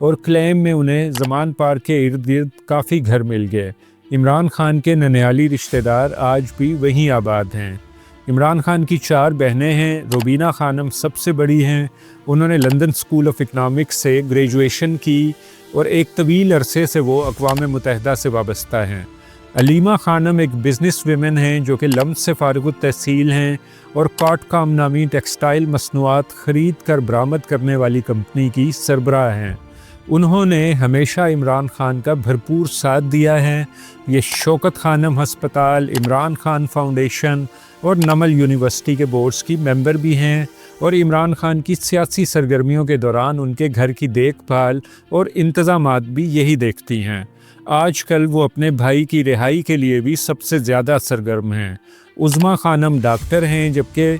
اور کلیم میں انہیں زمان پارک کے ارد گرد کافی گھر مل گئے۔ عمران خان کے ننیالی رشتہ دار آج بھی وہیں آباد ہیں۔ عمران خان کی 4 بہنیں ہیں۔ روبینہ خانم سب سے بڑی ہیں۔ انہوں نے لندن اسکول آف اکنامکس سے گریجویشن کی اور ایک طویل عرصے سے وہ اقوام متحدہ سے وابستہ ہیں۔ علیمہ خانم ایک بزنس ویمن ہیں جو کہ لمس سے فارغ التحصیل ہیں اور کاٹ کام نامی ٹیکسٹائل مصنوعات خرید کر برآمد کرنے والی کمپنی کی سربراہ ہیں۔ انہوں نے ہمیشہ عمران خان کا بھرپور ساتھ دیا ہے۔ یہ شوکت خانم ہسپتال، عمران خان فاؤنڈیشن اور نمل یونیورسٹی کے بورڈز کی ممبر بھی ہیں اور عمران خان کی سیاسی سرگرمیوں کے دوران ان کے گھر کی دیکھ بھال اور انتظامات بھی یہی دیکھتی ہیں۔ آج کل وہ اپنے بھائی کی رہائی کے لیے بھی سب سے زیادہ سرگرم ہیں۔ عظمیٰ خانم ڈاکٹر ہیں جبکہ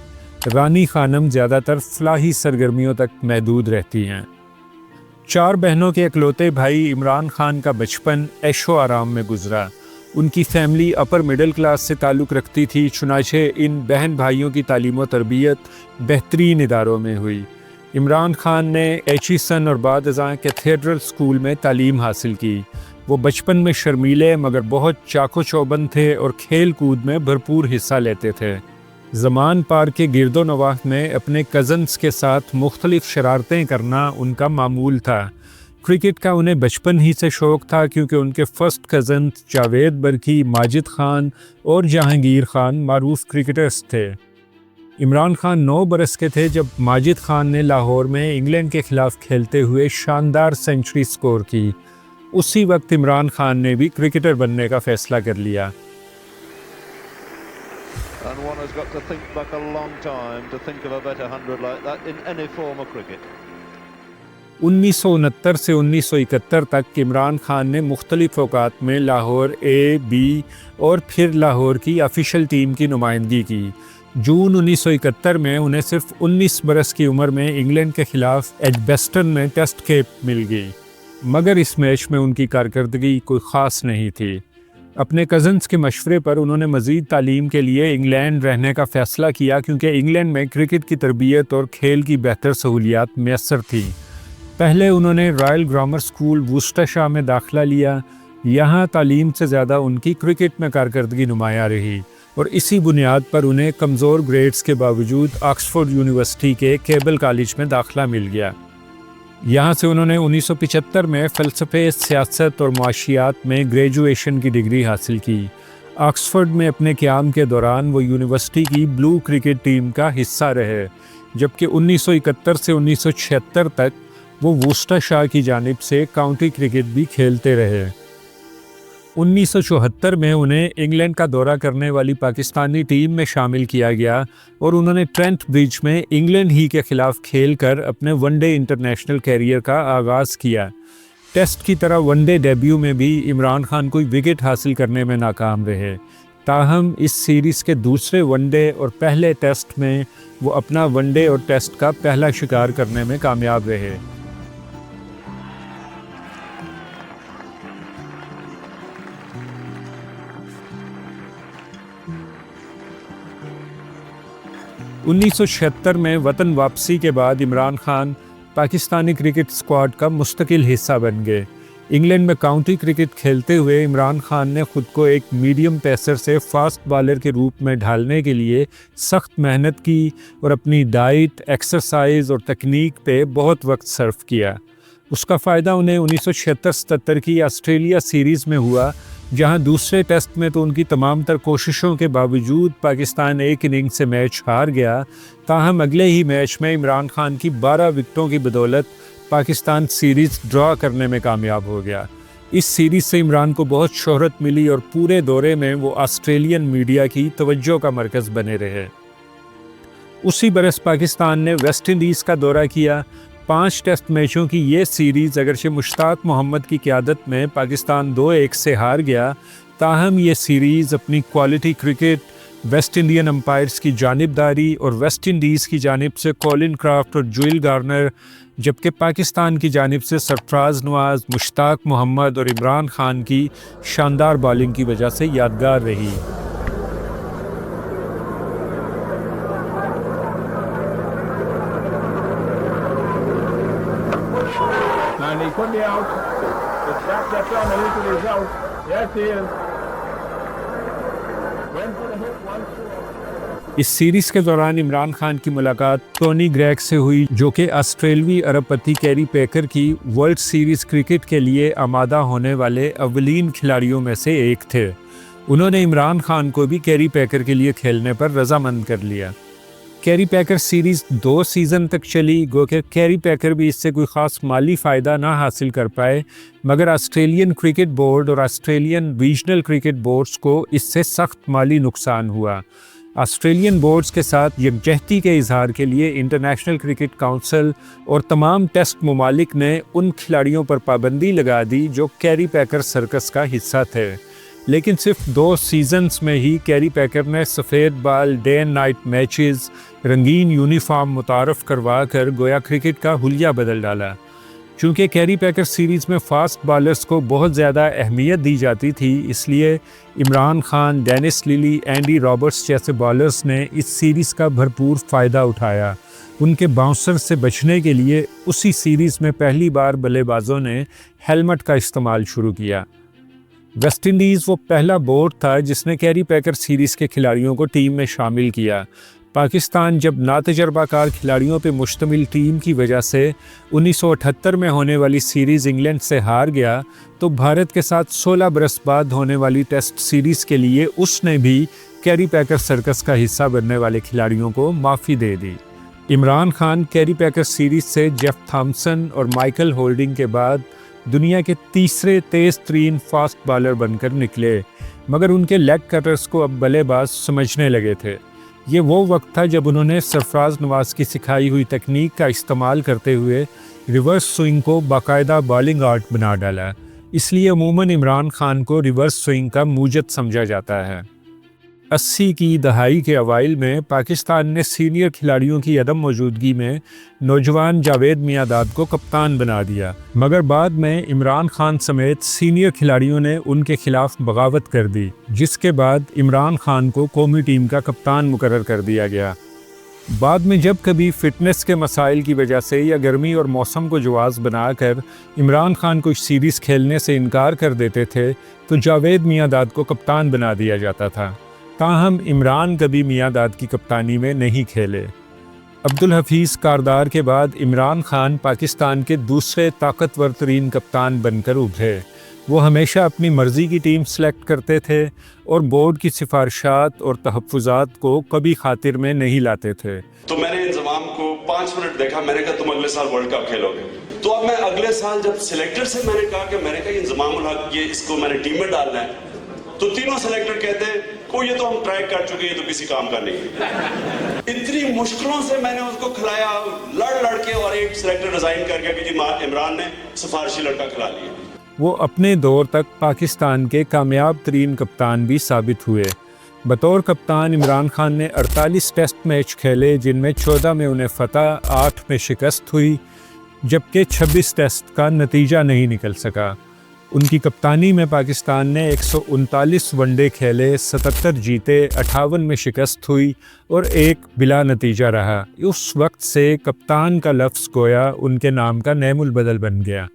رانی خانم زیادہ تر فلاحی سرگرمیوں تک محدود رہتی ہیں۔ 4 بہنوں کے اکلوتے بھائی عمران خان کا بچپن عیش و آرام میں گزرا۔ ان کی فیملی اپر مڈل کلاس سے تعلق رکھتی تھی، چنانچہ ان بہن بھائیوں کی تعلیم و تربیت بہترین اداروں میں ہوئی۔ عمران خان نے ایچیسن اور بعد ازاں کیتھیڈرل اسکول میں تعلیم حاصل کی۔ وہ بچپن میں شرمیلے مگر بہت چاق و چوبند تھے اور کھیل کود میں بھرپور حصہ لیتے تھے۔ زمان پارک کے گرد و نواح میں اپنے کزنز کے ساتھ مختلف شرارتیں کرنا ان کا معمول تھا۔ کرکٹ کا انہیں بچپن ہی سے شوق تھا کیونکہ ان کے فرسٹ کزن جاوید برکی، ماجد خان اور جہانگیر خان معروف کرکٹرز تھے۔ عمران خان 9 برس کے تھے جب ماجد خان نے لاہور میں انگلینڈ کے خلاف کھیلتے ہوئے شاندار سینچری سکور کی۔ اسی وقت عمران خان نے بھی کرکٹر بننے کا فیصلہ کر لیا۔ And one has got to think back a long time to think of a better 100 like that in any form of cricket. 1969 سے 1971 تک عمران خان نے مختلف اوقات میں لاہور اے، بی اور پھر لاہور کی آفیشل ٹیم کی نمائندگی کی۔ جون 1971 میں انہیں صرف 19 برس کی عمر میں انگلینڈ کے خلاف ایجبسٹن میں ٹیسٹ کیپ مل گئی، مگر اس میچ میں ان کی کارکردگی کوئی خاص نہیں تھی۔ اپنے کزنز کے مشورے پر انہوں نے مزید تعلیم کے لیے انگلینڈ رہنے کا فیصلہ کیا کیونکہ انگلینڈ میں کرکٹ کی تربیت اور کھیل کی بہتر سہولیات میسر تھیں۔ پہلے انہوں نے رائل گرامر اسکول ووسٹرشائر میں داخلہ لیا۔ یہاں تعلیم سے زیادہ ان کی کرکٹ میں کارکردگی نمایاں رہی اور اسی بنیاد پر انہیں کمزور گریڈز کے باوجود آکسفورڈ یونیورسٹی کے کیبل کالج میں داخلہ مل گیا۔ یہاں سے انہوں نے 1975 میں فلسفے، سیاست اور معاشیات میں گریجویشن کی ڈگری حاصل کی۔ آکسفورڈ میں اپنے قیام کے دوران وہ یونیورسٹی کی بلو کرکٹ ٹیم کا حصہ رہے، جبکہ 1971 سے 1976 تک وہ ووسٹرشائر کی جانب سے کاؤنٹی کرکٹ بھی کھیلتے رہے۔ 1974 میں انہیں انگلینڈ کا دورہ کرنے والی پاکستانی ٹیم میں شامل کیا گیا اور انہوں نے ٹرینٹ برج میں انگلینڈ ہی کے خلاف کھیل کر اپنے ون ڈے انٹرنیشنل کیریئر کا آغاز کیا۔ ٹیسٹ کی طرح ون ڈے ڈیبیو میں بھی عمران خان کوئی وکٹ حاصل کرنے میں ناکام رہے، تاہم اس سیریز کے دوسرے ون ڈے اور پہلے ٹیسٹ میں وہ اپنا ون ڈے اور ٹیسٹ کا پہلا شکار کرنے میں کامیاب رہے۔ 1976 میں وطن واپسی کے بعد عمران خان پاکستانی کرکٹ اسکواڈ کا مستقل حصہ بن گئے۔ انگلینڈ میں کاؤنٹی کرکٹ کھیلتے ہوئے عمران خان نے خود کو ایک میڈیم پیسر سے فاسٹ بالر کے روپ میں ڈھالنے کے لیے سخت محنت کی اور اپنی ڈائٹ، ایکسرسائز اور تکنیک پہ بہت وقت صرف کیا۔ اس کا فائدہ انہیں 1976-77 کی آسٹریلیا سیریز میں ہوا، جہاں دوسرے ٹیسٹ میں تو ان کی تمام تر کوششوں کے باوجود پاکستان ایک اننگ سے میچ ہار گیا، تاہم اگلے ہی میچ میں عمران خان کی 12 وکٹوں کی بدولت پاکستان سیریز ڈرا کرنے میں کامیاب ہو گیا۔ اس سیریز سے عمران کو بہت شہرت ملی اور پورے دورے میں وہ آسٹریلین میڈیا کی توجہ کا مرکز بنے رہے۔ اسی برس پاکستان نے ویسٹ انڈیز کا دورہ کیا۔ 5 ٹیسٹ میچوں کی یہ سیریز اگرچہ مشتاق محمد کی قیادت میں پاکستان 2-1 سے ہار گیا، تاہم یہ سیریز اپنی quality cricket, West Indian umpires کی جانبداری اور ویسٹ انڈیز کی جانب سے کولن کرافٹ اور جوئل گارنر، جبکہ پاکستان کی جانب سے سرفراز نواز، مشتاق محمد اور عمران خان کی شاندار بالنگ کی وجہ سے یادگار رہی۔ Na ni kwani اس سیریز کے دوران عمران خان کی ملاقات ٹونی گریگ سے ہوئی، جو کہ آسٹریلوی ارب پتی کیری پیکر کی ورلڈ سیریز کرکٹ کے لیے آمادہ ہونے والے اولین کھلاڑیوں میں سے ایک تھے۔ انہوں نے عمران خان کو بھی کیری پیکر کے لیے کھیلنے پر رضامند کر لیا۔ کیری پیکر سیریز 2 سیزن تک چلی، گو کہ کیری پیکر بھی اس سے کوئی خاص مالی فائدہ نہ حاصل کر پائے، مگر آسٹریلین کرکٹ بورڈ اور آسٹریلین ریجنل کرکٹ بورڈز کو اس سے سخت مالی نقصان ہوا۔ آسٹریلین بورڈز کے ساتھ یکجہتی کے اظہار کے لیے انٹرنیشنل کرکٹ کونسل اور تمام ٹیسٹ ممالک نے ان کھلاڑیوں پر پابندی لگا دی جو کیری پیکر سرکس کا حصہ تھے، لیکن صرف 2 سیزنز میں ہی کیری پیکر نے سفید بال، ڈے اینڈ نائٹ میچز، رنگین یونیفارم متعارف کروا کر گویا کرکٹ کا حلیہ بدل ڈالا۔ چونکہ کیری پیکر سیریز میں فاسٹ بالرز کو بہت زیادہ اہمیت دی جاتی تھی، اس لیے Imran Khan, Dennis Lillee, Andy Roberts جیسے بالرز نے اس سیریز کا بھرپور فائدہ اٹھایا۔ ان کے باؤنسر سے بچنے کے لیے اسی سیریز میں پہلی بار بلے بازوں نے ہیلمٹ کا استعمال شروع کیا۔ ویسٹ انڈیز وہ پہلا بورڈ تھا جس نے کیری پیکر سیریز کے کھلاڑیوں کو ٹیم میں شامل کیا۔ پاکستان جب ناتجربہ کار کھلاڑیوں پہ مشتمل ٹیم کی وجہ سے 1978 میں ہونے والی سیریز انگلینڈ سے ہار گیا، تو بھارت کے ساتھ 16 برس بعد ہونے والی ٹیسٹ سیریز کے لیے اس نے بھی کیری پیکر سرکس کا حصہ بننے والے کھلاڑیوں کو معافی دے دی۔ عمران خان کیری پیکر سیریز سے جیف تھامسن اور مائیکل ہولڈنگ کے بعد دنیا کے تیسرے تیز ترین فاسٹ بالر بن کر نکلے، مگر ان کے لیگ کٹرز کو اب بلے باز سمجھنے لگے تھے۔ یہ وہ وقت تھا جب انہوں نے سرفراز نواز کی سکھائی ہوئی تکنیک کا استعمال کرتے ہوئے ریورس سوئنگ کو باقاعدہ بالنگ آرٹ بنا ڈالا، اس لیے عموماً عمران خان کو ریورس سوئنگ کا موجد سمجھا جاتا ہے۔ 80 کی دہائی کے اوائل میں پاکستان نے سینئر کھلاڑیوں کی عدم موجودگی میں نوجوان جاوید میاں-داد کو کپتان بنا دیا، مگر بعد میں عمران خان سمیت سینئر کھلاڑیوں نے ان کے خلاف بغاوت کر دی، جس کے بعد عمران خان کو قومی ٹیم کا کپتان مقرر کر دیا گیا۔ بعد میں جب کبھی فٹنس کے مسائل کی وجہ سے یا گرمی اور موسم کو جواز بنا کر عمران خان کو سیریز کھیلنے سے انکار کر دیتے تھے، تو جاوید میاں-داد کو کپتان بنا دیا جاتا تھا۔ تاہم عمران کبھی میاں-داد کی کپتانی میں نہیں کھیلے۔ عبدالحفیظ کاردار کے بعد عمران خان پاکستان کے دوسرے طاقتور ترین کپتان بن کر ابھرے۔ وہ ہمیشہ اپنی مرضی کی ٹیم سلیکٹ کرتے تھے اور بورڈ کی سفارشات اور تحفظات کو کبھی خاطر میں نہیں لاتے تھے۔ تو میں نے انضمام کو 5 منٹ دیکھا، میں نے کہا تم اگلے سال ورلڈ کپ کھیلو گے۔ تو اب میں اگلے سال جب سلیکٹر سے میں نے کہا یہ انضمام الحق، یہ اس کو میں نے ٹیم میں ڈالنا ہے، تو تینوں سلیکٹر کہتے ہیں یہ تو ہم ٹرائی کر چکے، یہ تو کسی کام کا نہیں۔ اتنی مشکلوں سے میں نے اس کو کھلایا، لڑ کے، اور ایک سلیکٹر ریزائن کر گیا کہ جی عمران نے سفارشی لڑکا کھلا لیا۔ وہ اپنے دور تک پاکستان کے کامیاب ترین کپتان بھی ثابت ہوئے۔ بطور کپتان عمران خان نے 48 ٹیسٹ میچ کھیلے، جن میں 14 میں انہیں فتح، 8 میں شکست ہوئی، جبکہ 26 ٹیسٹ کا نتیجہ نہیں نکل سکا۔ ان کی کپتانی میں پاکستان نے 139 ون ڈے کھیلے، 77 جیتے، 58 میں شکست ہوئی اور 1 بلا نتیجہ رہا۔ اس وقت سے کپتان کا لفظ گویا ان کے نام کا نعم البدل بن گیا۔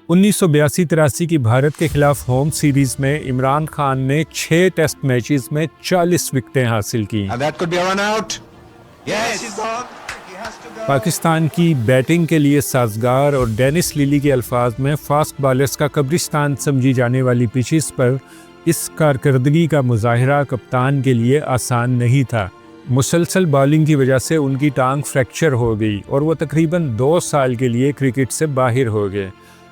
1982-83 کی بھارت کے خلاف ہوم سیریز میں عمران خان نے 6 ٹیسٹ میچز میں 40 وکٹیں حاصل کیں۔ پاکستان کی بیٹنگ کے لیے سازگار اور ڈینس لیلی کے الفاظ میں فاسٹ بالرز کا قبرستان سمجھی جانے والی پچز پر اس کارکردگی کا مظاہرہ کپتان کے لیے آسان نہیں تھا۔ مسلسل بالنگ کی وجہ سے ان کی ٹانگ فریکچر ہو گئی اور وہ تقریباً 2 سال کے لیے کرکٹ سے باہر ہو گئے۔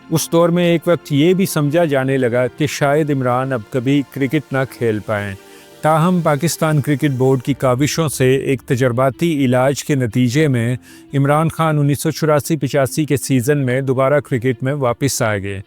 اس دور میں ایک وقت یہ بھی سمجھا جانے لگا کہ شاید عمران اب کبھی کرکٹ نہ کھیل پائیں۔ تاہم پاکستان کرکٹ بورڈ کی کاوشوں سے ایک تجرباتی علاج کے نتیجے میں عمران خان 1984-85 کے سیزن میں دوبارہ کرکٹ میں واپس آ گئے۔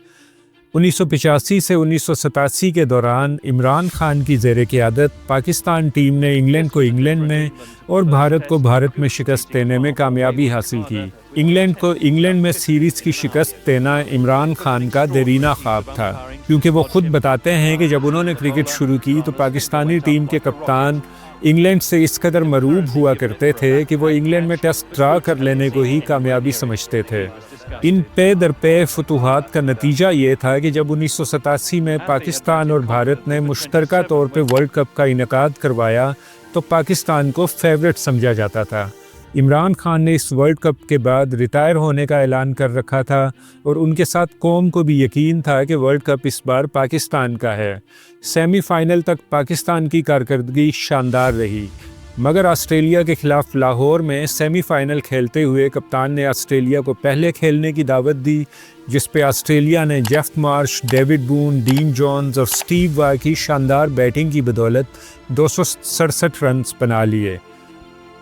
1985 سے 1987 کے دوران عمران خان کی زیر قیادت پاکستان ٹیم نے انگلینڈ کو انگلینڈ میں اور بھارت کو بھارت میں شکست دینے میں کامیابی حاصل کی۔ انگلینڈ کو انگلینڈ میں سیریز کی شکست دینا عمران خان کا دیرینہ خواب تھا، کیونکہ وہ خود بتاتے ہیں کہ جب انہوں نے کرکٹ شروع کی تو پاکستانی ٹیم کے کپتان انگلینڈ سے اس قدر مرعوب ہوا کرتے تھے کہ وہ انگلینڈ میں ٹیسٹ ڈرا کر لینے کو ہی کامیابی سمجھتے تھے۔ ان پے در پے فتوحات کا نتیجہ یہ تھا کہ جب 1987 میں پاکستان اور بھارت نے مشترکہ طور پہ ورلڈ کپ کا انعقاد کروایا تو پاکستان کو فیورٹ سمجھا جاتا تھا۔ عمران خان نے اس ورلڈ کپ کے بعد ریٹائر ہونے کا اعلان کر رکھا تھا اور ان کے ساتھ قوم کو بھی یقین تھا کہ ورلڈ کپ اس بار پاکستان کا ہے۔ سیمی فائنل تک پاکستان کی کارکردگی شاندار رہی، مگر آسٹریلیا کے خلاف لاہور میں سیمی فائنل کھیلتے ہوئے کپتان نے آسٹریلیا کو پہلے کھیلنے کی دعوت دی، جس پہ آسٹریلیا نے Geoff Marsh, David Boon, Dean Jones اور سٹیو وائی کی شاندار بیٹنگ کی بدولت 267 رنز بنا لیے۔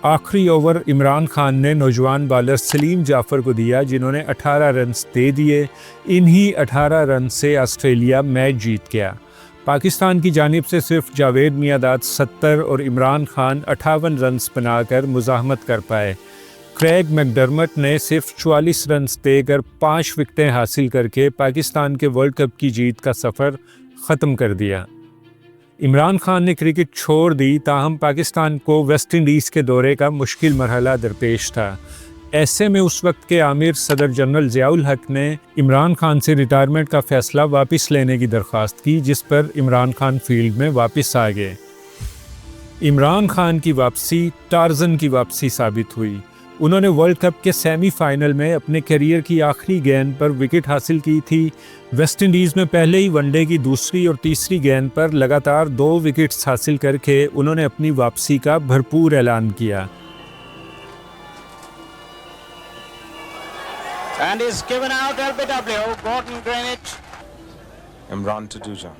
آخری اوور عمران خان نے نوجوان بالر سلیم جعفر کو دیا، جنہوں نے 18 رنز دے دیے۔ انہی 18 رن سے آسٹریلیا میچ جیت گیا۔ پاکستان کی جانب سے صرف جاوید میاں 70 اور عمران خان 58 رنز بنا کر مزاحمت کر پائے۔ کریگ میکڈرمٹ نے صرف 44 رنز دے کر 5 وکٹیں حاصل کر کے پاکستان کے ورلڈ کپ کی جیت کا سفر ختم کر دیا۔ عمران خان نے کرکٹ چھوڑ دی، تاہم پاکستان کو ویسٹ انڈیز کے دورے کا مشکل مرحلہ درپیش تھا۔ ایسے میں اس وقت کے آمر صدر جنرل ضیاء الحق نے عمران خان سے ریٹائرمنٹ کا فیصلہ واپس لینے کی درخواست کی، جس پر عمران خان فیلڈ میں واپس آ گئے۔ عمران خان کی واپسی ٹارزن کی واپسی ثابت ہوئی۔ انہوں نے ورلڈ کپ کے سیمی فائنل میں اپنے کیریئر کی آخری گیند پر وکٹ حاصل کی تھی۔ ویسٹ انڈیز میں پہلے ہی ون ڈے کی دوسری اور تیسری گیند پر لگاتار 2 وکٹس حاصل کر کے انہوں نے اپنی واپسی کا بھرپور اعلان کیا۔ And is given out LBW, Gordon Greenwich. Imran Taduja.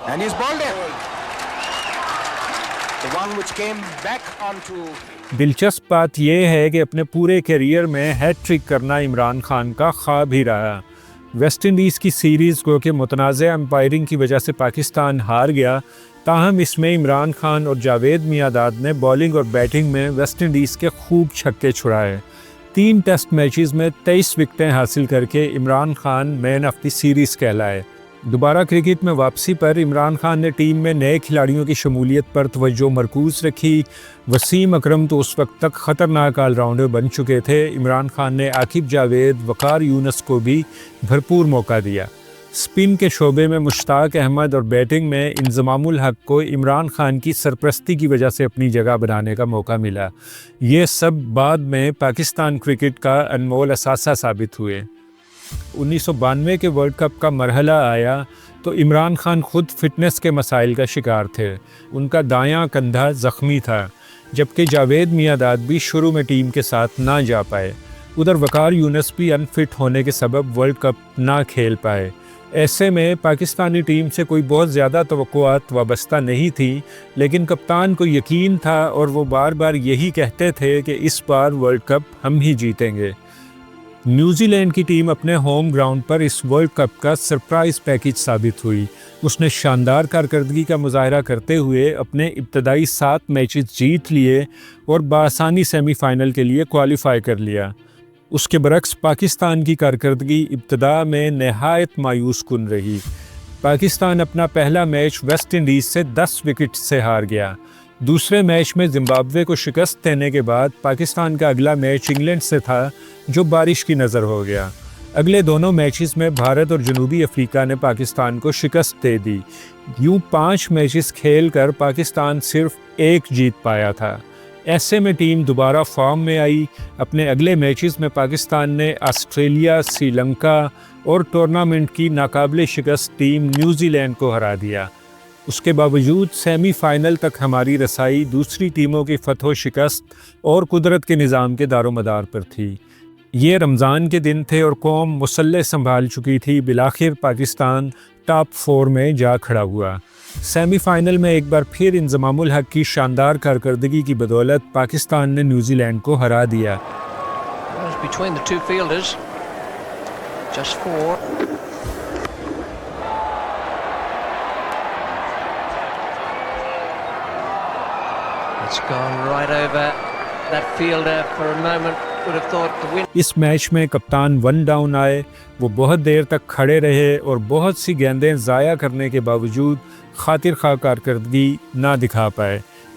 And he's bowled it. The one which came back onto. دلچسپ بات یہ ہے کہ اپنے پورے کیریئر میں ہیٹ ٹرک کرنا عمران خان کا خواب ہی رہا۔ ویسٹ انڈیز کی سیریز کو کہ متنازع امپائرنگ کی وجہ سے پاکستان ہار گیا، تاہم اس میں عمران خان اور جاوید میاں نے بالنگ اور بیٹنگ میں ویسٹ انڈیز کے خوب چھکے چھڑائے۔ 3 ٹیسٹ میچز میں 23 وکٹیں حاصل کر کے عمران خان مین آف دی سیریز کہلائے۔ دوبارہ کرکٹ میں واپسی پر عمران خان نے ٹیم میں نئے کھلاڑیوں کی شمولیت پر توجہ مرکوز رکھی۔ وسیم اکرم تو اس وقت تک خطرناک آل راؤنڈر بن چکے تھے۔ عمران خان نے عاقب جاوید، وقار یونس کو بھی بھرپور موقع دیا۔ سپن کے شعبے میں مشتاق احمد اور بیٹنگ میں انضمام الحق کو عمران خان کی سرپرستی کی وجہ سے اپنی جگہ بنانے کا موقع ملا۔ یہ سب بعد میں پاکستان کرکٹ کا انمول اثاثہ ثابت ہوئے۔ 1992 کے ورلڈ کپ کا مرحلہ آیا تو عمران خان خود فٹنس کے مسائل کا شکار تھے۔ ان کا دایاں کندھا زخمی تھا، جبکہ جاوید میاں بھی شروع میں ٹیم کے ساتھ نہ جا پائے۔ ادھر وقار یونس بھی انفٹ ہونے کے سبب ورلڈ کپ نہ کھیل پائے۔ ایسے میں پاکستانی ٹیم سے کوئی بہت زیادہ توقعات وابستہ نہیں تھی، لیکن کپتان کو یقین تھا اور وہ بار بار یہی کہتے تھے کہ اس بار ورلڈ کپ ہم ہی جیتیں گے۔ نیوزی لینڈ کی ٹیم اپنے ہوم گراؤنڈ پر اس ورلڈ کپ کا سرپرائز پیکج ثابت ہوئی۔ اس نے شاندار کارکردگی کا مظاہرہ کرتے ہوئے اپنے ابتدائی 7 میچز جیت لیے اور بآسانی سیمی فائنل کے لیے کوالیفائی کر لیا۔ اس کے برعکس پاکستان کی کارکردگی ابتدا میں نہایت مایوس کن رہی۔ پاکستان اپنا پہلا میچ ویسٹ انڈیز سے 10 وکٹ سے ہار گیا۔ دوسرے میچ میں زمبابوے کو شکست دینے کے بعد پاکستان کا اگلا میچ انگلینڈ سے تھا، جو بارش کی نظر ہو گیا۔ اگلے دونوں میچز میں بھارت اور جنوبی افریقہ نے پاکستان کو شکست دے دی۔ یوں 5 میچز کھیل کر پاکستان صرف 1 جیت پایا تھا۔ ایسے میں ٹیم دوبارہ فارم میں آئی۔ اپنے اگلے میچز میں پاکستان نے آسٹریلیا، سری لنکا اور ٹورنامنٹ کی ناقابل شکست ٹیم نیوزی لینڈ کو ہرا دیا۔ اس کے باوجود سیمی فائنل تک ہماری رسائی دوسری ٹیموں کی فتح و شکست اور قدرت کے نظام کے دار و مدار پر تھی۔ یہ رمضان کے دن تھے اور قوم مسلح سنبھال چکی تھی۔ بالآخر پاکستان ٹاپ 4 میں جا کھڑا ہوا۔ سیمی فائنل میں ایک بار پھر انضمام الحق کی شاندار کارکردگی کی بدولت پاکستان نے نیوزی لینڈ کو ہرا دیا۔ Between the two fielders, just 4. It's gone right over that fielder for a moment. Would have thought the win. اس میچ میں کپتان 1 ڈاؤن آئے۔ وہ بہت دیر تک کھڑے رہے اور بہت سی گیندیں ضائع کرنے کے باوجود خاطر خواہ کارکردگی نہ دکھا پائے۔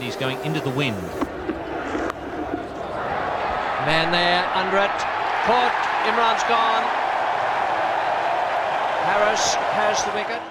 He's going into the wind. Man there under it. Caught. Imran's gone. Harris has the wicket.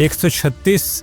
136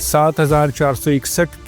7,461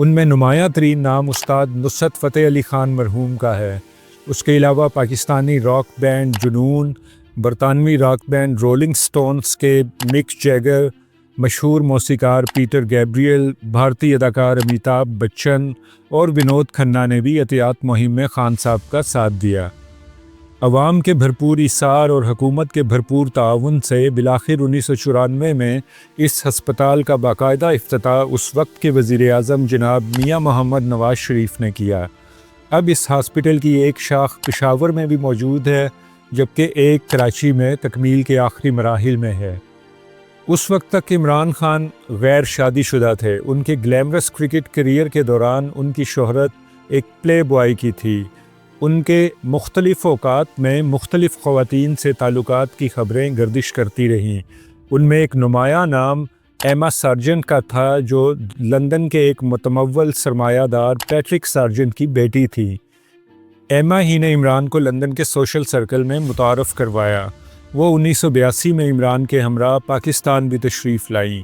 ان میں نمایاں ترین نام استاد نصرت فتح علی خان مرحوم کا ہے۔ اس کے علاوہ پاکستانی راک بینڈ جنون، برطانوی راک بینڈ رولنگ سٹونز کے مک جیگر، مشہور موسیقار پیٹر گیبریل، بھارتی اداکار امیتابھ بچن اور ونود کھنہ نے بھی احتیاط مہم میں خان صاحب کا ساتھ دیا۔ عوام کے بھرپور ایثار اور حکومت کے بھرپور تعاون سے بالآخر 1994 میں اس ہسپتال کا باقاعدہ افتتاح اس وقت کے وزیر اعظم جناب میاں محمد نواز شریف نے کیا۔ اب اس ہاسپٹل کی ایک شاخ پشاور میں بھی موجود ہے، جبکہ ایک کراچی میں تکمیل کے آخری مراحل میں ہے۔ اس وقت تک عمران خان غیر شادی شدہ تھے۔ ان کے گلیمرس کرکٹ کیریئر کے دوران ان کی شہرت ایک پلے بوائے کی تھی۔ ان کے مختلف اوقات میں مختلف خواتین سے تعلقات کی خبریں گردش کرتی رہیں۔ ان میں ایک نمایاں نام ایما سارجنٹ کا تھا، جو لندن کے ایک متمول سرمایہ دار پیٹرک سارجنٹ کی بیٹی تھی۔ ایما ہی نے عمران کو لندن کے سوشل سرکل میں متعارف کروایا۔ وہ 1982 میں عمران کے ہمراہ پاکستان بھی تشریف لائیں۔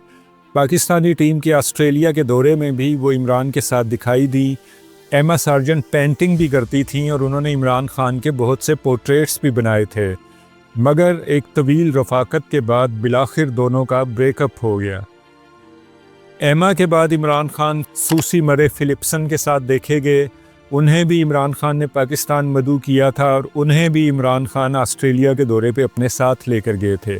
پاکستانی ٹیم کے آسٹریلیا کے دورے میں بھی وہ عمران کے ساتھ دکھائی دی۔ ایما سارجنٹ پینٹنگ بھی کرتی تھیں اور انہوں نے عمران خان کے بہت سے پورٹریٹس بھی بنائے تھے، مگر ایک طویل رفاقت کے بعد بالآخر دونوں کا بریک اپ ہو گیا۔ ایما کے بعد عمران خان سوسی مرے فلپسن کے ساتھ دیکھے گئے۔ انہیں بھی عمران خان نے پاکستان مدعو کیا تھا اور انہیں بھی عمران خان آسٹریلیا کے دورے پہ اپنے ساتھ لے کر گئے تھے۔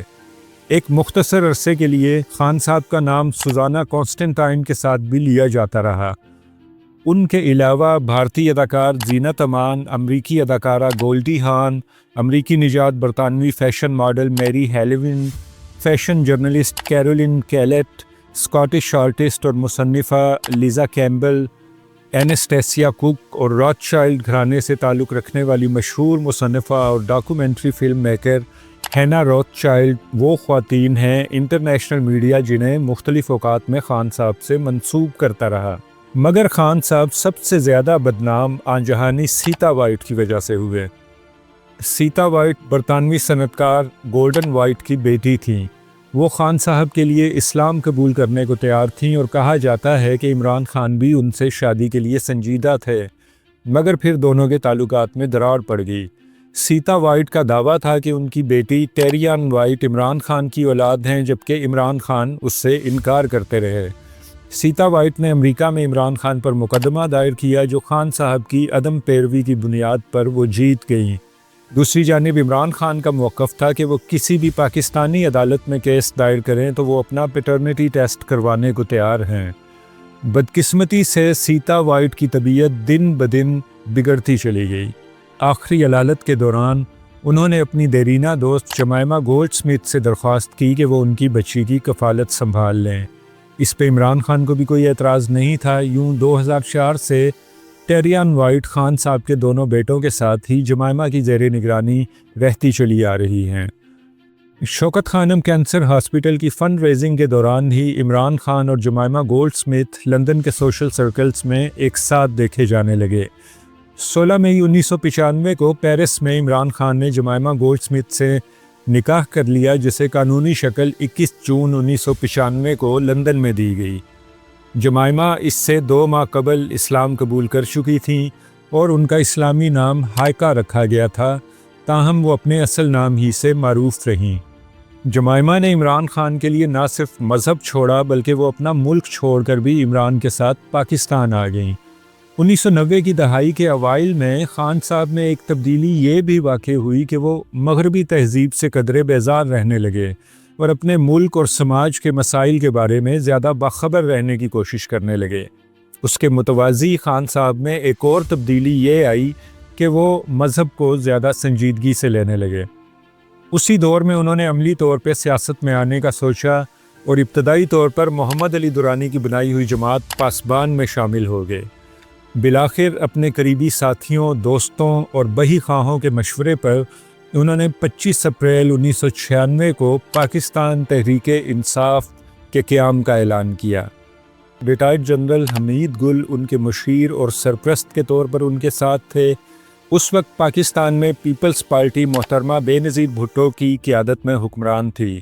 ایک مختصر عرصے کے لیے خان صاحب کا نام سوزانا کانسٹنٹائن کے ساتھ بھی لیا جاتا رہا۔ ان کے علاوہ بھارتی اداکار زینت امان، امریکی اداکارہ گولڈی ہان، امریکی نژاد برطانوی fashion model Marie Helvin, fashion journalist Caroline Kellett, Scottish artist اور مصنفہ لیزا کیمبل، اینسٹیسیا کک اور رات چائلڈ گھرانے سے تعلق رکھنے والی مشہور مصنفہ اور ڈاکومنٹری فلم میکر ہینا رات چائلڈ وہ خواتین ہیں انٹرنیشنل میڈیا جنہیں مختلف اوقات میں خان صاحب سے منسوب کرتا رہا۔ مگر خان صاحب سب سے زیادہ بدنام آن جہانی سیتا وائٹ کی وجہ سے ہوئے۔ سیتا وائٹ برطانوی صنعت کار گولڈن وائٹ کی بیٹی تھیں۔ وہ خان صاحب کے لیے اسلام قبول کرنے کو تیار تھیں اور کہا جاتا ہے کہ عمران خان بھی ان سے شادی کے لیے سنجیدہ تھے، مگر پھر دونوں کے تعلقات میں دراڑ پڑ گئی۔ سیتا وائٹ کا دعویٰ تھا کہ ان کی بیٹی ٹیریان وائٹ عمران خان کی اولاد ہیں، جبکہ عمران خان اس سے انکار کرتے رہے۔ سیتا وائٹ نے امریکہ میں عمران خان پر مقدمہ دائر کیا، جو خان صاحب کی عدم پیروی کی بنیاد پر وہ جیت گئیں۔ دوسری جانب عمران خان کا موقف تھا کہ وہ کسی بھی پاکستانی عدالت میں کیس دائر کریں تو وہ اپنا پیٹرنٹی ٹیسٹ کروانے کو تیار ہیں۔ بدقسمتی سے سیتا وائٹ کی طبیعت دن بدن بگڑتی چلی گئی۔ آخری علالت کے دوران انہوں نے اپنی دیرینہ دوست جمائما گولڈ سمتھ سے درخواست کی کہ وہ ان کی بچی کی کفالت سنبھال لیں۔ اس پہ عمران خان کو بھی کوئی اعتراض نہیں تھا۔ یوں 2004 سے ٹیریان وائٹ خان صاحب کے دونوں بیٹوں کے ساتھ ہی جمائما کی زیر نگرانی رہتی چلی آ رہی ہیں۔ شوکت خانم کینسر ہاسپٹل کی فنڈ ریزنگ کے دوران ہی عمران خان اور جمائما گولڈ سمتھ لندن کے سوشل سرکلز میں ایک ساتھ دیکھے جانے لگے۔ 16 مئی 1995 کو پیرس میں عمران خان نے جمائما گولڈ سمتھ سے نکاح کر لیا، جسے قانونی شکل 21 جون 1995 کو لندن میں دی گئی۔ جمائما اس سے 2 ماہ قبل اسلام قبول کر چکی تھیں اور ان کا اسلامی نام ہائکا رکھا گیا تھا، تاہم وہ اپنے اصل نام ہی سے معروف رہیں۔ جمائما نے عمران خان کے لیے نہ صرف مذہب چھوڑا بلکہ وہ اپنا ملک چھوڑ کر بھی عمران کے ساتھ پاکستان آ گئیں۔ 1990 کی دہائی کے اوائل میں خان صاحب میں ایک تبدیلی یہ بھی واقع ہوئی کہ وہ مغربی تہذیب سے قدرے بیزار رہنے لگے اور اپنے ملک اور سماج کے مسائل کے بارے میں زیادہ باخبر رہنے کی کوشش کرنے لگے۔ اس کے متوازی خان صاحب میں ایک اور تبدیلی یہ آئی کہ وہ مذہب کو زیادہ سنجیدگی سے لینے لگے۔ اسی دور میں انہوں نے عملی طور پہ سیاست میں آنے کا سوچا اور ابتدائی طور پر محمد علی درانی کی بنائی ہوئی جماعت پاسبان میں شامل ہو گئے۔ بالآخر اپنے قریبی ساتھیوں، دوستوں اور بہی خواہوں کے مشورے پر انہوں نے 25 اپریل 1996 کو پاکستان تحریک انصاف کے قیام کا اعلان کیا۔ ریٹائرڈ جنرل حمید گل ان کے مشیر اور سرپرست کے طور پر ان کے ساتھ تھے۔ اس وقت پاکستان میں پیپلز پارٹی محترمہ بے نظیر بھٹو کی قیادت میں حکمران تھی۔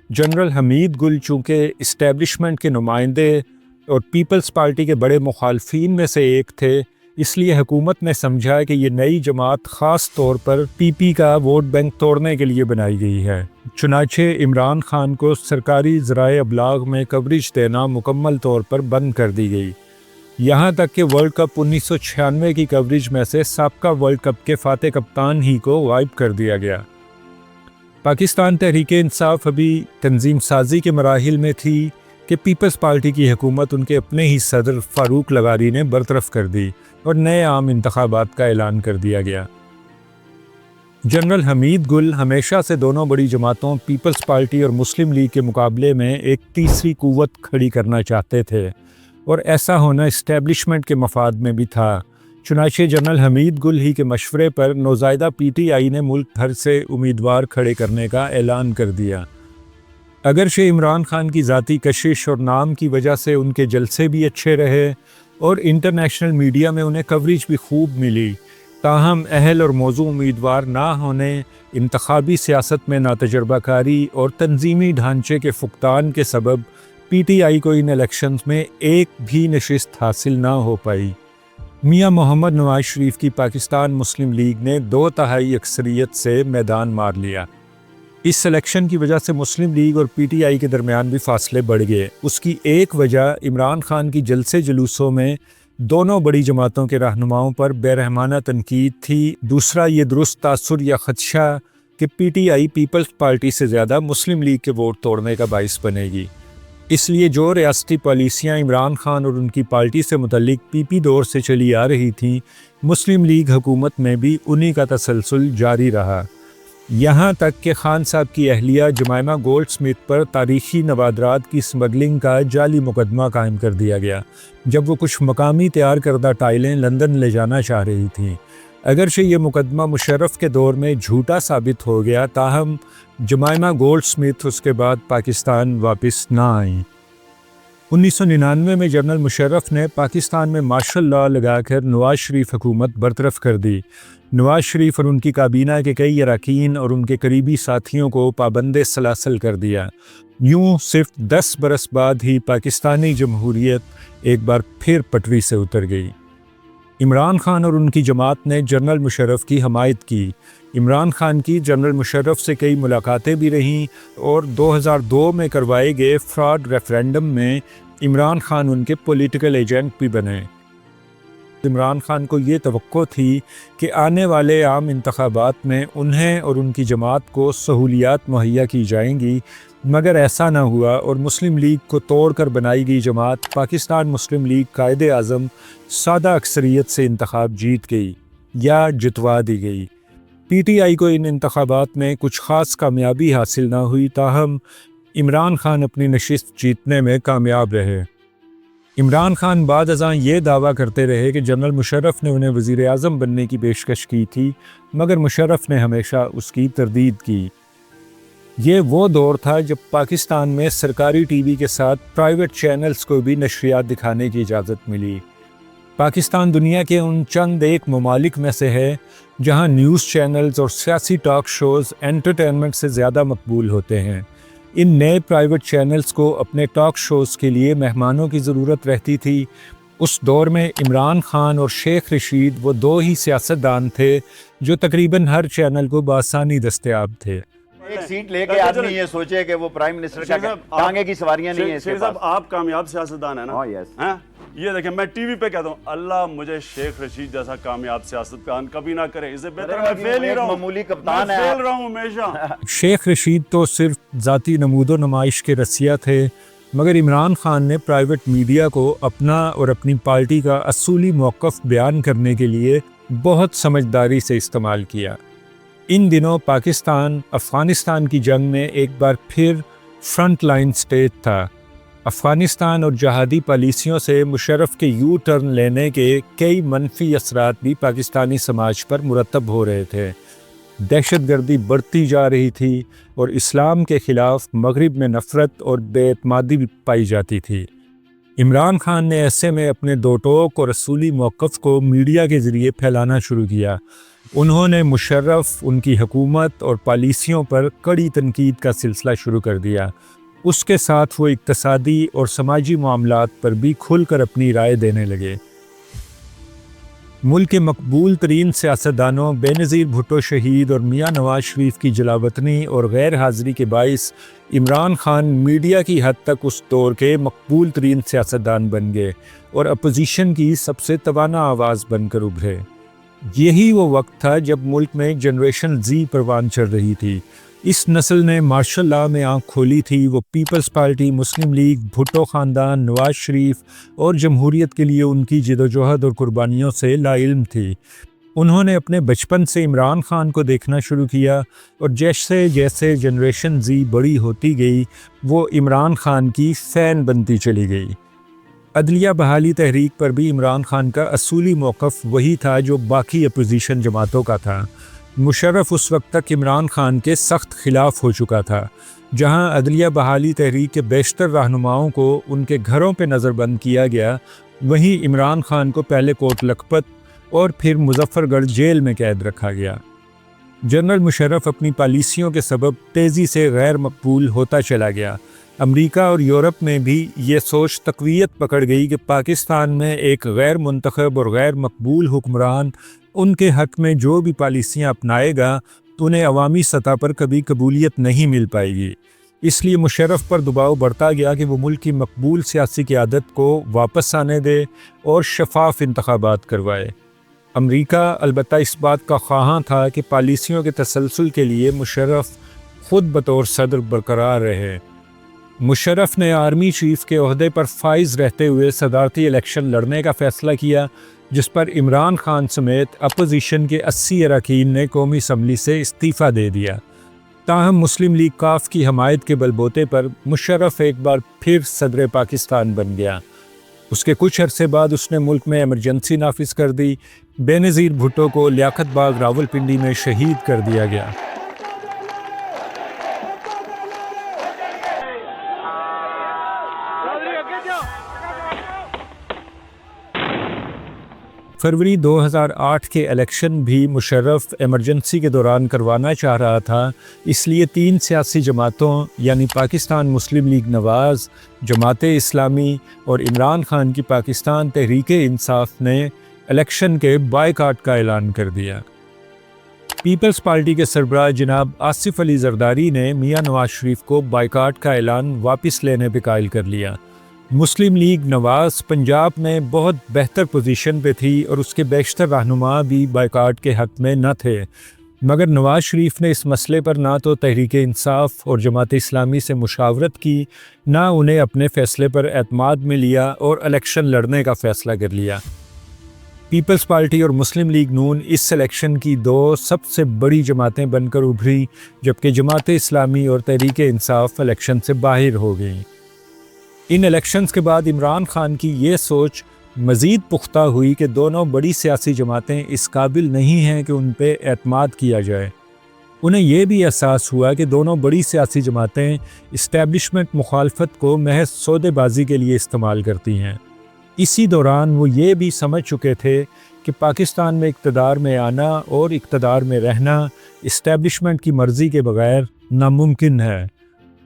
جنرل حمید گل چونکہ اسٹیبلشمنٹ کے نمائندے اور پیپلز پارٹی کے بڑے مخالفین میں سے ایک تھے، اس لیے حکومت نے سمجھا کہ یہ نئی جماعت خاص طور پر پی پی کا ووٹ بینک توڑنے کے لیے بنائی گئی ہے۔ چنانچہ عمران خان کو سرکاری ذرائع ابلاغ میں کوریج دینا مکمل طور پر بند کر دی گئی، یہاں تک کہ ورلڈ کپ 1996 کی کوریج میں سے سابقہ ورلڈ کپ کے فاتح کپتان ہی کو غائب کر دیا گیا۔ پاکستان تحریک انصاف ابھی تنظیم سازی کے مراحل میں تھی کہ پیپلز پارٹی کی حکومت ان کے اپنے ہی صدر فاروق لغاری نے برطرف کر دی اور نئے عام انتخابات کا اعلان کر دیا گیا۔ جنرل حمید گل ہمیشہ سے دونوں بڑی جماعتوں پیپلز پارٹی اور مسلم لیگ کے مقابلے میں ایک تیسری قوت کھڑی کرنا چاہتے تھے، اور ایسا ہونا اسٹیبلشمنٹ کے مفاد میں بھی تھا۔ چنانچہ جنرل حمید گل ہی کے مشورے پر نوزائیدہ پی ٹی آئی نے ملک بھر سے امیدوار کھڑے کرنے کا اعلان کر دیا۔ اگرچہ عمران خان کی ذاتی کشش اور نام کی وجہ سے ان کے جلسے بھی اچھے رہے اور انٹرنیشنل میڈیا میں انہیں کوریج بھی خوب ملی، تاہم اہل اور موزوں امیدوار نہ ہونے، انتخابی سیاست میں ناتجربہ کاری اور تنظیمی ڈھانچے کے فقدان کے سبب پی ٹی آئی کو ان الیکشنز میں ایک بھی نشست حاصل نہ ہو پائی۔ میاں محمد نواز شریف کی پاکستان مسلم لیگ نے 2/3 اکثریت سے میدان مار لیا۔ اس سلیکشن کی وجہ سے مسلم لیگ اور پی ٹی آئی کے درمیان بھی فاصلے بڑھ گئے۔ اس کی ایک وجہ عمران خان کی جلسے جلوسوں میں دونوں بڑی جماعتوں کے رہنماؤں پر بے رحمانہ تنقید تھی، دوسرا یہ درست تاثر یا خدشہ کہ P T I Peoples Party سے زیادہ مسلم لیگ کے ووٹ توڑنے کا باعث بنے گی۔ اس لیے جو ریاستی پالیسیاں عمران خان اور ان کی پارٹی سے متعلق پی پی دور سے چلی آ رہی تھیں، مسلم لیگ حکومت میں بھی انہی کا تسلسل جاری رہا، یہاں تک کہ خان صاحب کی اہلیہ جمائمہ گولڈ سمتھ پر تاریخی نوادرات کی سمگلنگ کا جعلی مقدمہ قائم کر دیا گیا جب وہ کچھ مقامی تیار کردہ ٹائلیں لندن لے جانا چاہ رہی تھیں۔ اگرچہ یہ مقدمہ مشرف کے دور میں جھوٹا ثابت ہو گیا، تاہم جمائمہ گولڈ سمتھ اس کے بعد پاکستان واپس نہ آئیں۔ 1999 میں جنرل مشرف نے پاکستان میں مارشل لاء لگا کر نواز شریف حکومت برطرف کر دی۔ نواز شریف اور ان کی کابینہ کے کئی اراکین اور ان کے قریبی ساتھیوں کو پابند سلاسل کر دیا۔ یوں صرف 10 برس بعد ہی پاکستانی جمہوریت ایک بار پھر پٹری سے اتر گئی۔ عمران خان اور ان کی جماعت نے جنرل مشرف کی حمایت کی۔ عمران خان کی جنرل مشرف سے کئی ملاقاتیں بھی رہیں اور 2002 میں کروائے گئے فراڈ ریفرینڈم میں عمران خان ان کے پولیٹیکل ایجنٹ بھی بنے۔ عمران خان کو یہ توقع تھی کہ آنے والے عام انتخابات میں انہیں اور ان کی جماعت کو سہولیات مہیا کی جائیں گی، مگر ایسا نہ ہوا اور مسلم لیگ کو توڑ کر بنائی گئی جماعت پاکستان مسلم لیگ قائد اعظم سادہ اکثریت سے انتخاب جیت گئی یا جتوا دی گئی۔ پی ٹی آئی کو ان انتخابات میں کچھ خاص کامیابی حاصل نہ ہوئی، تاہم عمران خان اپنی نشست جیتنے میں کامیاب رہے۔ عمران خان بعد ازاں یہ دعویٰ کرتے رہے کہ جنرل مشرف نے انہیں وزیر اعظم بننے کی پیشکش کی تھی، مگر مشرف نے ہمیشہ اس کی تردید کی۔ یہ وہ دور تھا جب پاکستان میں سرکاری ٹی وی کے ساتھ پرائیویٹ چینلز کو بھی نشریات دکھانے کی اجازت ملی۔ پاکستان دنیا کے ان چند ایک ممالک میں سے ہے جہاں نیوز چینلز اور سیاسی ٹاک شوز انٹرٹینمنٹ سے زیادہ مقبول ہوتے ہیں۔ ان نئے پرائیویٹ چینلز کو اپنے ٹاک شوز کے لیے مہمانوں کی ضرورت رہتی تھی۔ اس دور میں عمران خان اور شیخ رشید وہ دو ہی سیاستدان تھے جو تقریباً ہر چینل کو بآسانی دستیاب تھے۔ ایک سیٹ لے کے آدمی یہ سوچے کہ وہ پرائم منسٹر کا ٹانگے کی سواریاں نہیں ہیں اس کے پاس۔ آپ کامیاب سیاستدان ہیں نا؟ یہ دیکھیں، میں ٹی وی پہ کہتا ہوں اللہ مجھے شیخ رشید جیسا کامیاب سیاستدان کبھی نہ کرے، اسے بہتر میں فیل ہی رہا ہوں، معمولی کپتان ہے، فیل رہا ہوں ہمیشہ۔ شیخ رشید تو صرف ذاتی نمود و نمائش کے رسیہ تھے، مگر عمران خان نے پرائیویٹ میڈیا کو اپنا اور اپنی پارٹی کا اصولی موقف بیان کرنے کے لیے بہت سمجھداری سے استعمال کیا۔ ان دنوں پاکستان افغانستان کی جنگ میں ایک بار پھر فرنٹ لائن سٹیٹ تھا۔ افغانستان اور جہادی پالیسیوں سے مشرف کے یو ٹرن لینے کے کئی منفی اثرات بھی پاکستانی سماج پر مرتب ہو رہے تھے۔ دہشت گردی بڑھتی جا رہی تھی اور اسلام کے خلاف مغرب میں نفرت اور بے اعتمادی بھی پائی جاتی تھی۔ عمران خان نے ایسے میں اپنے دو ٹوک اور اصولی موقف کو میڈیا کے ذریعے پھیلانا شروع کیا۔ انہوں نے مشرف، ان کی حکومت اور پالیسیوں پر کڑی تنقید کا سلسلہ شروع کر دیا۔ اس کے ساتھ وہ اقتصادی اور سماجی معاملات پر بھی کھل کر اپنی رائے دینے لگے۔ ملک کے مقبول ترین سیاستدانوں بینظیر بھٹو شہید اور میاں نواز شریف کی جلاوطنی اور غیر حاضری کے باعث عمران خان میڈیا کی حد تک اس دور کے مقبول ترین سیاستدان بن گئے اور اپوزیشن کی سب سے توانا آواز بن کر ابھرے۔ یہی وہ وقت تھا جب ملک میں جنریشن زی پروان چڑھ رہی تھی۔ اس نسل نے مارشل لاء میں آنکھ کھولی تھی۔ وہ پیپلز پارٹی، مسلم لیگ، بھٹو خاندان، نواز شریف اور جمہوریت کے لیے ان کی جدوجہد اور قربانیوں سے لا علم تھی۔ انہوں نے اپنے بچپن سے عمران خان کو دیکھنا شروع کیا اور جیسے جیسے جنریشن زی بڑی ہوتی گئی وہ عمران خان کی فین بنتی چلی گئی۔ عدلیہ بحالی تحریک پر بھی عمران خان کا اصولی موقف وہی تھا جو باقی اپوزیشن جماعتوں کا تھا۔ مشرف اس وقت تک عمران خان کے سخت خلاف ہو چکا تھا۔ جہاں عدلیہ بحالی تحریک کے بیشتر رہنماؤں کو ان کے گھروں پہ نظر بند کیا گیا، وہیں عمران خان کو پہلے کوٹ لکھپت اور پھر مظفر گڑھ جیل میں قید رکھا گیا۔ جنرل مشرف اپنی پالیسیوں کے سبب تیزی سے غیر مقبول ہوتا چلا گیا۔ امریکہ اور یورپ میں بھی یہ سوچ تقویت پکڑ گئی کہ پاکستان میں ایک غیر منتخب اور غیر مقبول حکمران ان کے حق میں جو بھی پالیسیاں اپنائے گا انہیں عوامی سطح پر کبھی قبولیت نہیں مل پائے گی۔ اس لیے مشرف پر دباؤ بڑھتا گیا کہ وہ ملک کی مقبول سیاسی قیادت کو واپس آنے دے اور شفاف انتخابات کروائے۔ امریکہ البتہ اس بات کا خواہاں تھا کہ پالیسیوں کے تسلسل کے لیے مشرف خود بطور صدر برقرار رہے۔ مشرف نے آرمی چیف کے عہدے پر فائز رہتے ہوئے صدارتی الیکشن لڑنے کا فیصلہ کیا، جس پر عمران خان سمیت اپوزیشن کے 80 اراکین نے قومی اسمبلی سے استعفیٰ دے دیا۔ تاہم مسلم لیگ کاف کی حمایت کے بلبوتے پر مشرف ایک بار پھر صدر پاکستان بن گیا۔ اس کے کچھ عرصے بعد اس نے ملک میں ایمرجنسی نافذ کر دی۔ بینظیر بھٹو کو لیاقت باغ راولپنڈی میں شہید کر دیا گیا۔ فروری 2008 کے الیکشن بھی مشرف ایمرجنسی کے دوران کروانا چاہ رہا تھا، اس لیے 3 سیاسی جماعتوں یعنی پاکستان مسلم لیگ نواز، جماعت اسلامی اور عمران خان کی پاکستان تحریک انصاف نے الیکشن کے بائیکاٹ کا اعلان کر دیا۔ پیپلز پارٹی کے سربراہ جناب آصف علی زرداری نے میاں نواز شریف کو بائیکاٹ کا اعلان واپس لینے پہ قائل کر لیا۔ مسلم لیگ نواز پنجاب میں بہت بہتر پوزیشن پہ تھی اور اس کے بیشتر رہنما بھی بائیکاٹ کے حق میں نہ تھے، مگر نواز شریف نے اس مسئلے پر نہ تو تحریک انصاف اور جماعت اسلامی سے مشاورت کی، نہ انہیں اپنے فیصلے پر اعتماد میں لیا اور الیکشن لڑنے کا فیصلہ کر لیا۔ پیپلز پارٹی اور مسلم لیگ نون اس الیکشن کی 2 سب سے بڑی جماعتیں بن کر ابھری، جبکہ جماعت اسلامی اور تحریک انصاف الیکشن سے باہر ہو گئیں۔ ان الیکشنز کے بعد عمران خان کی یہ سوچ مزید پختہ ہوئی کہ دونوں بڑی سیاسی جماعتیں اس قابل نہیں ہیں کہ ان پہ اعتماد کیا جائے۔ انہیں یہ بھی احساس ہوا کہ دونوں بڑی سیاسی جماعتیں اسٹیبلشمنٹ مخالفت کو محض سودے بازی کے لیے استعمال کرتی ہیں۔ اسی دوران وہ یہ بھی سمجھ چکے تھے کہ پاکستان میں اقتدار میں آنا اور اقتدار میں رہنا اسٹیبلشمنٹ کی مرضی کے بغیر ناممکن ہے۔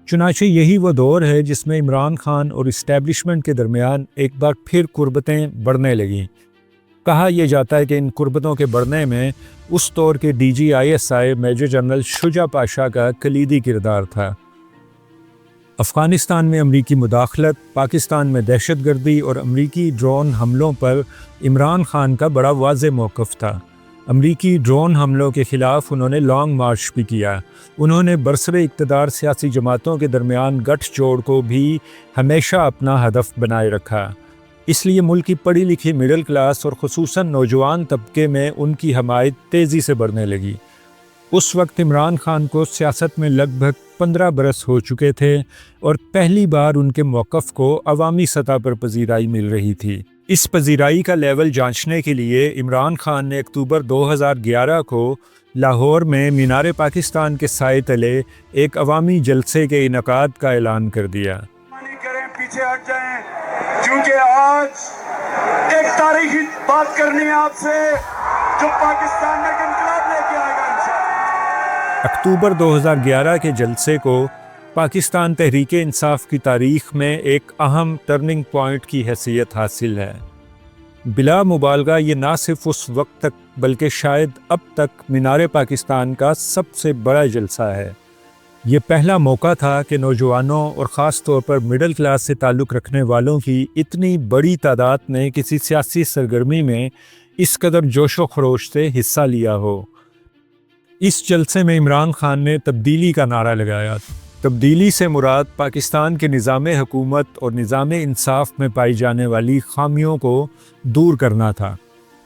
چنانچہ یہی وہ دور ہے جس میں عمران خان اور اسٹیبلشمنٹ کے درمیان ایک بار پھر قربتیں بڑھنے لگیں۔ کہا یہ جاتا ہے کہ ان قربتوں کے بڑھنے میں اس دور کے D G ISI major general Shuja Pasha کا کلیدی کردار تھا۔ افغانستان میں امریکی مداخلت، پاکستان میں دہشت گردی اور امریکی ڈرون حملوں پر عمران خان کا بڑا واضح موقف تھا۔ امریکی ڈرون حملوں کے خلاف انہوں نے لانگ مارچ بھی کیا۔ انہوں نے برسر اقتدار سیاسی جماعتوں کے درمیان گٹھ جوڑ کو بھی ہمیشہ اپنا ہدف بنائے رکھا۔ اس لیے ملک کی پڑھی لکھی مڈل کلاس اور خصوصاً نوجوان طبقے میں ان کی حمایت تیزی سے بڑھنے لگی۔ اس وقت عمران خان کو سیاست میں لگ بھگ 15 برس ہو چکے تھے اور پہلی بار ان کے موقف کو عوامی سطح پر پذیرائی مل رہی تھی۔ اس پذیرائی کا لیول جانچنے کے لیے عمران خان نے اکتوبر 2011 کو لاہور میں مینار پاکستان کے سائے تلے ایک عوامی جلسے کے انعقاد کا اعلان کر دیا۔ پیچھے ہٹ جائیں کیونکہ آج ایک تاریخی بات کرنی ہے آپ سے جو پاکستان میں انقلاب لے کے آئے گا انشاءاللہ۔ اکتوبر 2011 کے جلسے کو پاکستان تحریک انصاف کی تاریخ میں ایک اہم ٹرننگ پوائنٹ کی حیثیت حاصل ہے۔ بلا مبالغہ یہ نہ صرف اس وقت تک بلکہ شاید اب تک مینار پاکستان کا سب سے بڑا جلسہ ہے۔ یہ پہلا موقع تھا کہ نوجوانوں اور خاص طور پر مڈل کلاس سے تعلق رکھنے والوں کی اتنی بڑی تعداد نے کسی سیاسی سرگرمی میں اس قدر جوش و خروش سے حصہ لیا ہو۔ اس جلسے میں عمران خان نے تبدیلی کا نعرہ لگایا۔ تبدیلی سے مراد پاکستان کے نظام حکومت اور نظام انصاف میں پائی جانے والی خامیوں کو دور کرنا تھا۔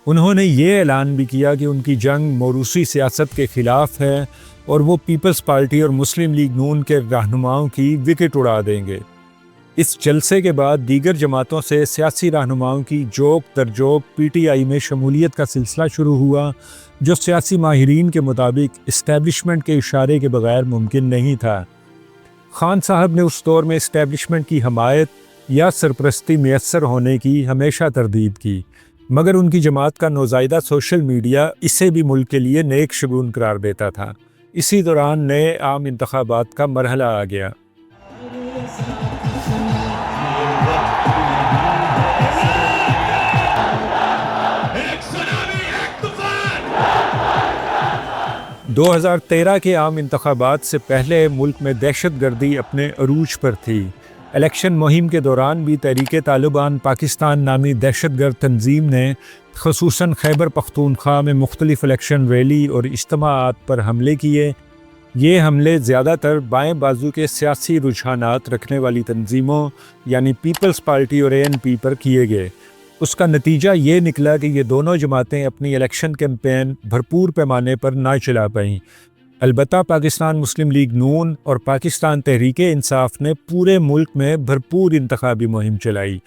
انہوں نے یہ اعلان بھی کیا کہ ان کی جنگ موروثی سیاست کے خلاف ہے اور وہ پیپلز پارٹی اور مسلم لیگ نون کے رہنماؤں کی وکٹ اڑا دیں گے۔ اس جلسے کے بعد دیگر جماعتوں سے سیاسی رہنماؤں کی جوک در جوک پی ٹی آئی میں شمولیت کا سلسلہ شروع ہوا، جو سیاسی ماہرین کے مطابق اسٹیبلشمنٹ کے اشارے کے بغیر ممکن نہیں تھا۔ خان صاحب نے اس دور میں اسٹیبلشمنٹ کی حمایت یا سرپرستی میسر ہونے کی ہمیشہ تردید کی، مگر ان کی جماعت کا نوزائیدہ سوشل میڈیا اسے بھی ملک کے لیے نیک شگون قرار دیتا تھا۔ اسی دوران نئے عام انتخابات کا مرحلہ آ گیا۔ دو 2013 کے عام انتخابات سے پہلے ملک میں دہشت گردی اپنے عروج پر تھی۔ الیکشن مہم کے دوران بھی تحریک طالبان پاکستان نامی دہشت گرد تنظیم نے خصوصاً خیبر پختونخوا میں مختلف الیکشن ریلی اور اجتماعات پر حملے کیے۔ یہ حملے زیادہ تر بائیں بازو کے سیاسی رجحانات رکھنے والی تنظیموں یعنی پیپلز پارٹی اور ANP پر کیے گئے۔ اس کا نتیجہ یہ نکلا کہ یہ دونوں جماعتیں اپنی الیکشن کیمپین بھرپور پیمانے پر نہ چلا پائیں۔ البتہ پاکستان مسلم لیگ نون اور پاکستان تحریک انصاف نے پورے ملک میں بھرپور انتخابی مہم چلائی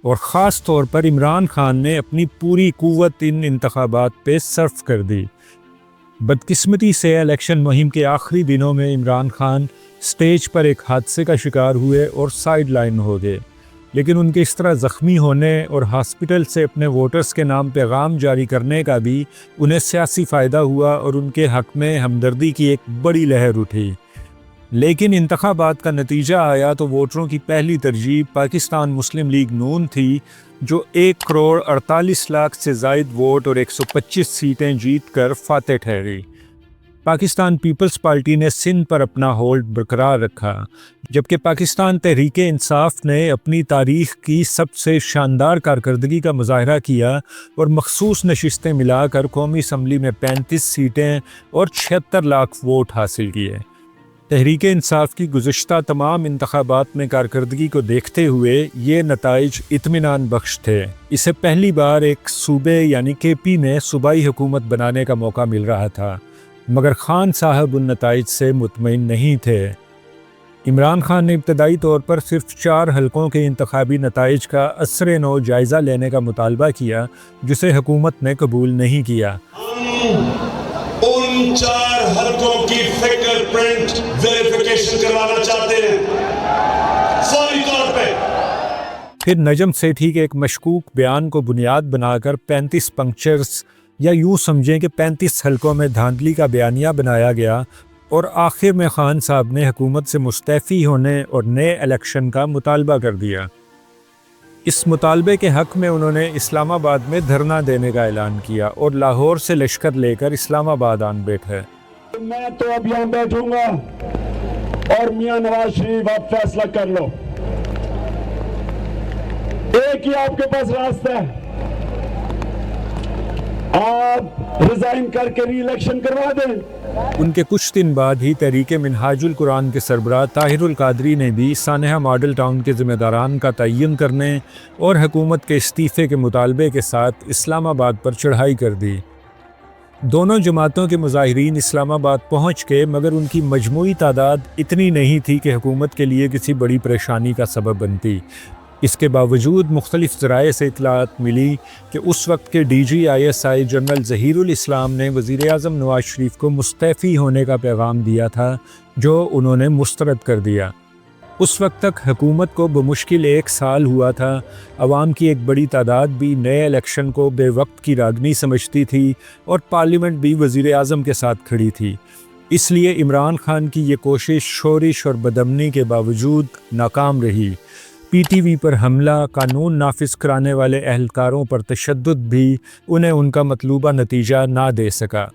اور خاص طور پر عمران خان نے اپنی پوری قوت ان انتخابات پہ صرف کر دی۔ بدقسمتی سے الیکشن مہم کے آخری دنوں میں عمران خان سٹیج پر ایک حادثے کا شکار ہوئے اور سائیڈ لائن ہو گئے، لیکن ان کے اس طرح زخمی ہونے اور ہاسپٹل سے اپنے ووٹرز کے نام پیغام جاری کرنے کا بھی انہیں سیاسی فائدہ ہوا اور ان کے حق میں ہمدردی کی ایک بڑی لہر اٹھی۔ لیکن انتخابات کا نتیجہ آیا تو ووٹروں کی پہلی ترجیح پاکستان مسلم لیگ نون تھی، جو 1,48,00,000 سے زائد ووٹ اور 125 سیٹیں جیت کر فاتح ٹھہری۔ پاکستان پیپلز پارٹی نے سندھ پر اپنا ہولڈ برقرار رکھا، جبکہ پاکستان تحریک انصاف نے اپنی تاریخ کی سب سے شاندار کارکردگی کا مظاہرہ کیا اور مخصوص نشستیں ملا کر قومی اسمبلی میں 35 سیٹیں اور 76 لاکھ ووٹ حاصل کیے۔ تحریک انصاف کی گزشتہ تمام انتخابات میں کارکردگی کو دیکھتے ہوئے یہ نتائج اطمینان بخش تھے۔ اسے پہلی بار ایک صوبے یعنی KP میں صوبائی حکومت بنانے کا موقع مل رہا تھا، مگر خان صاحب ان نتائج سے مطمئن نہیں تھے۔ عمران خان نے ابتدائی طور پر صرف 4 حلقوں کے انتخابی نتائج کا اثر نو جائزہ لینے کا مطالبہ کیا، جسے حکومت نے قبول نہیں کیا۔ ان 4 حلقوں کی فنگر پرنٹ ویریفیکیشن کروانا چاہتے ہیں فوری طور پہ۔ پھر نجم سیٹھی کے ایک مشکوک بیان کو بنیاد بنا کر 35 پنکچرز یا یوں سمجھیں کہ 35 حلقوں میں دھاندلی کا بیانیہ بنایا گیا اور آخر میں خان صاحب نے حکومت سے مستعفی ہونے اور نئے الیکشن کا مطالبہ کر دیا۔ اس مطالبے کے حق میں انہوں نے اسلام آباد میں دھرنا دینے کا اعلان کیا اور لاہور سے لشکر لے کر اسلام آباد آن بیٹھے۔ میں تو اب یہاں بیٹھوں گا اور میاں نواز شریف آپ فیصلہ کر لو۔ ایک ہی آپ کے پاس راستہ ہے، آپ ریزائن کر کے ری الیکشن کروا دیں۔ ان کے کچھ دن بعد ہی تحریک منہاج القرآن کے سربراہ طاہر القادری نے بھی سانحہ ماڈل ٹاؤن کے ذمہ داران کا تعین کرنے اور حکومت کے استعفے کے مطالبے کے ساتھ اسلام آباد پر چڑھائی کر دی۔ دونوں جماعتوں کے مظاہرین اسلام آباد پہنچ کے، مگر ان کی مجموعی تعداد اتنی نہیں تھی کہ حکومت کے لیے کسی بڑی پریشانی کا سبب بنتی۔ اس کے باوجود مختلف ذرائع سے اطلاعات ملی کہ اس وقت کے DGISI جنرل ظہیر الاسلام نے وزیر اعظم نواز شریف کو مستعفی ہونے کا پیغام دیا تھا، جو انہوں نے مسترد کر دیا۔ اس وقت تک حکومت کو بمشکل 1 سال ہوا تھا۔ عوام کی ایک بڑی تعداد بھی نئے الیکشن کو بے وقت کی راگنی سمجھتی تھی اور پارلیمنٹ بھی وزیر اعظم کے ساتھ کھڑی تھی۔ اس لیے عمران خان کی یہ کوشش شورش اور بدامنی کے باوجود ناکام رہی۔ پی ٹی وی پر حملہ، قانون نافذ کرانے والے اہلکاروں پر تشدد بھی انہیں ان کا مطلوبہ نتیجہ نہ دے سکا۔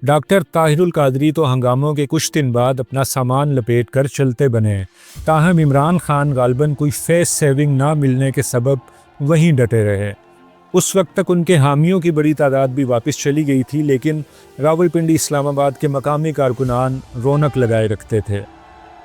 ڈاکٹر طاہر القادری تو ہنگاموں کے کچھ دن بعد اپنا سامان لپیٹ کر چلتے بنے، تاہم عمران خان غالباً کوئی فیس سیونگ نہ ملنے کے سبب وہیں ڈٹے رہے۔ اس وقت تک ان کے حامیوں کی بڑی تعداد بھی واپس چلی گئی تھی، لیکن راولپنڈی اسلام آباد کے مقامی کارکنان رونق لگائے رکھتے تھے۔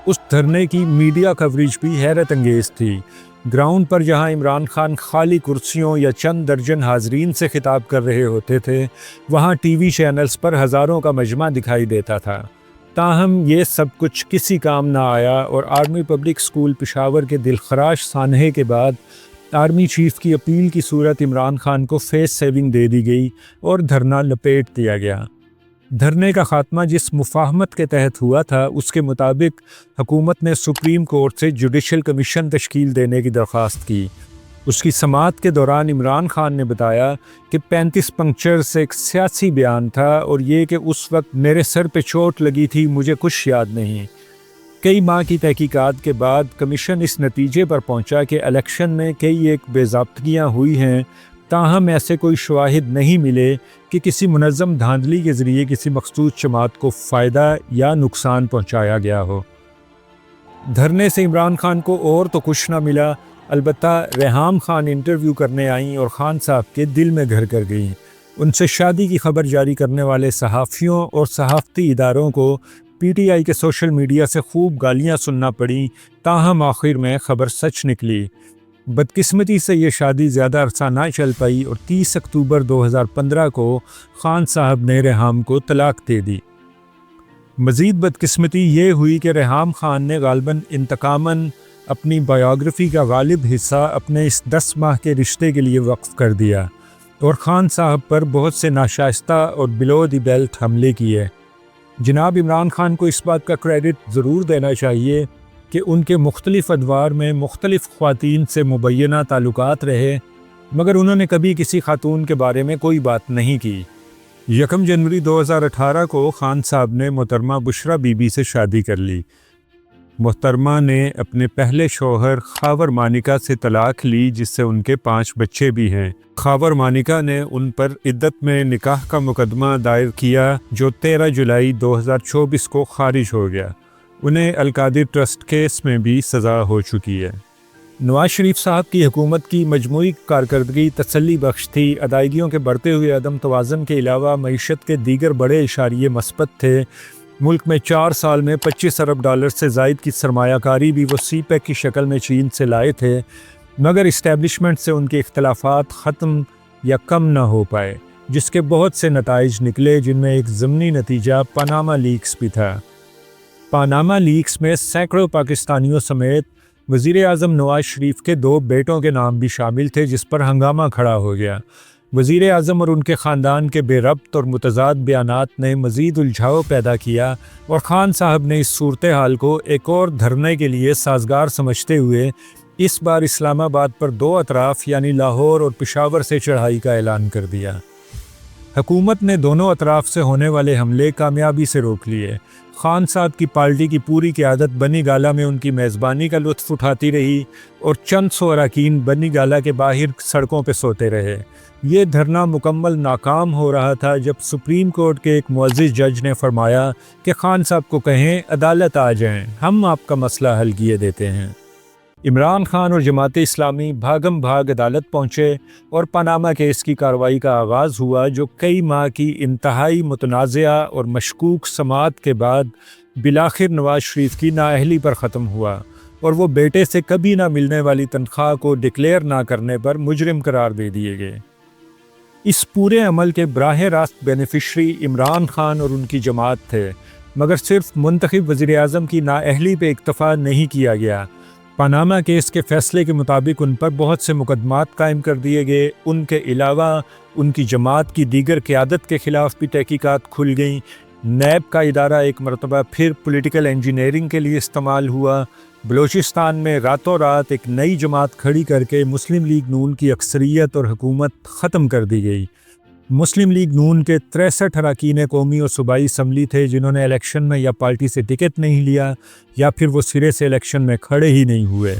اس دھرنے کی میڈیا کوریج بھی حیرت انگیز تھی۔ گراؤنڈ پر جہاں عمران خان خالی کرسیوں یا چند درجن حاضرین سے خطاب کر رہے ہوتے تھے، وہاں ٹی وی چینلز پر ہزاروں کا مجمع دکھائی دیتا تھا۔ تاہم یہ سب کچھ کسی کام نہ آیا اور آرمی پبلک اسکول پشاور کے دلخراش سانحے کے بعد آرمی چیف کی اپیل کی صورت عمران خان کو فیس سیونگ دے دی گئی اور دھرنا لپیٹ دیا گیا۔ دھرنے کا خاتمہ جس مفاہمت کے تحت ہوا تھا، اس کے مطابق حکومت نے سپریم کورٹ سے جوڈیشل کمیشن تشکیل دینے کی درخواست کی۔ اس کی سماعت کے دوران عمران خان نے بتایا کہ 35 پنکچرز ایک سیاسی بیان تھا اور یہ کہ اس وقت میرے سر پہ چوٹ لگی تھی مجھے کچھ یاد نہیں۔ کئی ماہ کی تحقیقات کے بعد کمیشن اس نتیجے پر پہنچا کہ الیکشن میں کئی ایک بے ضابطگیاں ہوئی ہیں، تاہم ایسے کوئی شواہد نہیں ملے کہ کسی منظم دھاندلی کے ذریعے کسی مخصوص جماعت کو فائدہ یا نقصان پہنچایا گیا ہو۔ دھرنے سے عمران خان کو اور تو کچھ نہ ملا، البتہ ریحام خان انٹرویو کرنے آئیں اور خان صاحب کے دل میں گھر کر گئیں۔ ان سے شادی کی خبر جاری کرنے والے صحافیوں اور صحافتی اداروں کو پی ٹی آئی کے سوشل میڈیا سے خوب گالیاں سننا پڑیں، تاہم آخر میں خبر سچ نکلی۔ بدقسمتی سے یہ شادی زیادہ عرصہ نہ چل پائی اور 30 اکتوبر 2015 کو خان صاحب نے ریحام کو طلاق دے دی۔ مزید بدقسمتی یہ ہوئی کہ ریحام خان نے غالباً انتقاماً اپنی بایوگرافی کا غالب حصہ اپنے اس 10 ماہ کے رشتے کے لیے وقف کر دیا اور خان صاحب پر بہت سے ناشائستہ اور بلو دی بیلٹ حملے کیے۔ جناب عمران خان کو اس بات کا کریڈٹ ضرور دینا چاہیے کہ ان کے مختلف ادوار میں مختلف خواتین سے مبینہ تعلقات رہے، مگر انہوں نے کبھی کسی خاتون کے بارے میں کوئی بات نہیں کی۔ 1 جنوری 2018 کو خان صاحب نے محترمہ بشرا بی بی سے شادی کر لی۔ محترمہ نے اپنے پہلے شوہر خاور مانیکا سے طلاق لی، جس سے ان کے 5 بچے بھی ہیں۔ خاور مانیکا نے ان پر عدت میں نکاح کا مقدمہ دائر کیا جو 13 جولائی 2024 کو خارج ہو گیا۔ انہیں القادر ٹرسٹ کیس میں بھی سزا ہو چکی ہے۔ نواز شریف صاحب کی حکومت کی مجموعی کارکردگی تسلی بخش تھی۔ ادائیگیوں کے بڑھتے ہوئے عدم توازن کے علاوہ معیشت کے دیگر بڑے اشاریے مثبت تھے۔ ملک میں 4 سال میں 25 ارب ڈالر سے زائد کی سرمایہ کاری بھی وہ سی پیک کی شکل میں چین سے لائے تھے، مگر اسٹیبلشمنٹ سے ان کے اختلافات ختم یا کم نہ ہو پائے، جس کے بہت سے نتائج نکلے، جن میں ایک ضمنی نتیجہ پاناما لیکس بھی تھا۔ پاناما لیکس میں سینکڑوں پاکستانیوں سمیت وزیر اعظم نواز شریف کے 2 بیٹوں کے نام بھی شامل تھے، جس پر ہنگامہ کھڑا ہو گیا۔ وزیر اعظم اور ان کے خاندان کے بے ربط اور متضاد بیانات نے مزید الجھاؤ پیدا کیا اور خان صاحب نے اس صورتحال کو ایک اور دھرنے کے لیے سازگار سمجھتے ہوئے اس بار اسلام آباد پر 2 اطراف یعنی لاہور اور پشاور سے چڑھائی کا اعلان کر دیا۔ حکومت نے دونوں اطراف سے ہونے والے حملے کامیابی سے روک لیے۔ خان صاحب کی پارٹی کی پوری قیادت بنی گالہ میں ان کی میزبانی کا لطف اٹھاتی رہی اور چند سو اراکین بنی گالہ کے باہر سڑکوں پہ سوتے رہے۔ یہ دھرنا مکمل ناکام ہو رہا تھا جب سپریم کورٹ کے ایک معزز جج نے فرمایا کہ خان صاحب کو کہیں عدالت آ جائیں، ہم آپ کا مسئلہ حل کیے دیتے ہیں۔ عمران خان اور جماعت اسلامی بھاگم بھاگ عدالت پہنچے اور پاناما کیس کی کارروائی کا آغاز ہوا، جو کئی ماہ کی انتہائی متنازعہ اور مشکوک سماعت کے بعد بالآخر نواز شریف کی نااہلی پر ختم ہوا اور وہ بیٹے سے کبھی نہ ملنے والی تنخواہ کو ڈکلیئر نہ کرنے پر مجرم قرار دے دیے گئے۔ اس پورے عمل کے براہ راست بینیفیشری عمران خان اور ان کی جماعت تھے، مگر صرف منتخب وزیر اعظم کی نااہلی پہ اکتفا نہیں کیا گیا۔ پاناما کیس کے فیصلے کے مطابق ان پر بہت سے مقدمات قائم کر دیے گئے۔ ان کے علاوہ ان کی جماعت کی دیگر قیادت کے خلاف بھی تحقیقات کھل گئیں۔ نیب کا ادارہ ایک مرتبہ پھر پولیٹیکل انجینئرنگ کے لیے استعمال ہوا۔ بلوچستان میں راتوں رات ایک نئی جماعت کھڑی کر کے مسلم لیگ نون کی اکثریت اور حکومت ختم کر دی گئی۔ مسلم لیگ نون کے 63 اراکین قومی اور صوبائی اسمبلی تھے جنہوں نے الیکشن میں یا پارٹی سے ٹکٹ نہیں لیا یا پھر وہ سرے سے الیکشن میں کھڑے ہی نہیں ہوئے۔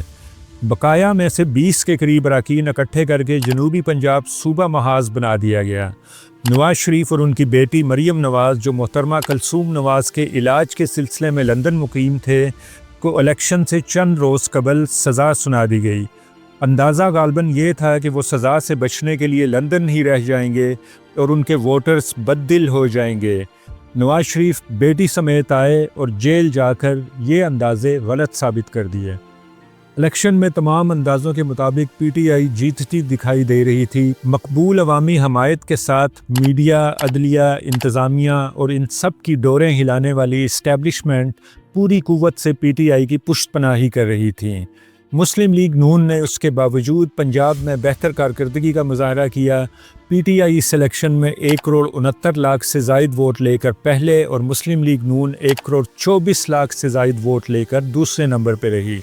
بقایا میں سے 20 کے قریب اراکین اکٹھے کر کے جنوبی پنجاب صوبہ محاذ بنا دیا گیا۔ نواز شریف اور ان کی بیٹی مریم نواز جو محترمہ کلثوم نواز کے علاج کے سلسلے میں لندن مقیم تھے کو الیکشن سے چند روز قبل سزا سنا دی گئی۔ اندازہ غالباً یہ تھا کہ وہ سزا سے بچنے کے لیے لندن ہی رہ جائیں گے اور ان کے ووٹرز بددل ہو جائیں گے۔ نواز شریف بیٹی سمیت آئے اور جیل جا کر یہ اندازے غلط ثابت کر دیے۔ الیکشن میں تمام اندازوں کے مطابق پی ٹی آئی جیتتی دکھائی دے رہی تھی۔ مقبول عوامی حمایت کے ساتھ میڈیا، عدلیہ، انتظامیہ اور ان سب کی ڈوریں ہلانے والی اسٹیبلشمنٹ پوری قوت سے پی ٹی آئی کی پشت پناہی کر رہی تھی۔ مسلم لیگ نون نے اس کے باوجود پنجاب میں بہتر کارکردگی کا مظاہرہ کیا۔ پی ٹی آئی اس الیکشن میں 1,69,00,000 سے زائد ووٹ لے کر پہلے اور مسلم لیگ نون 1,24,00,000 سے زائد ووٹ لے کر دوسرے نمبر پہ رہی۔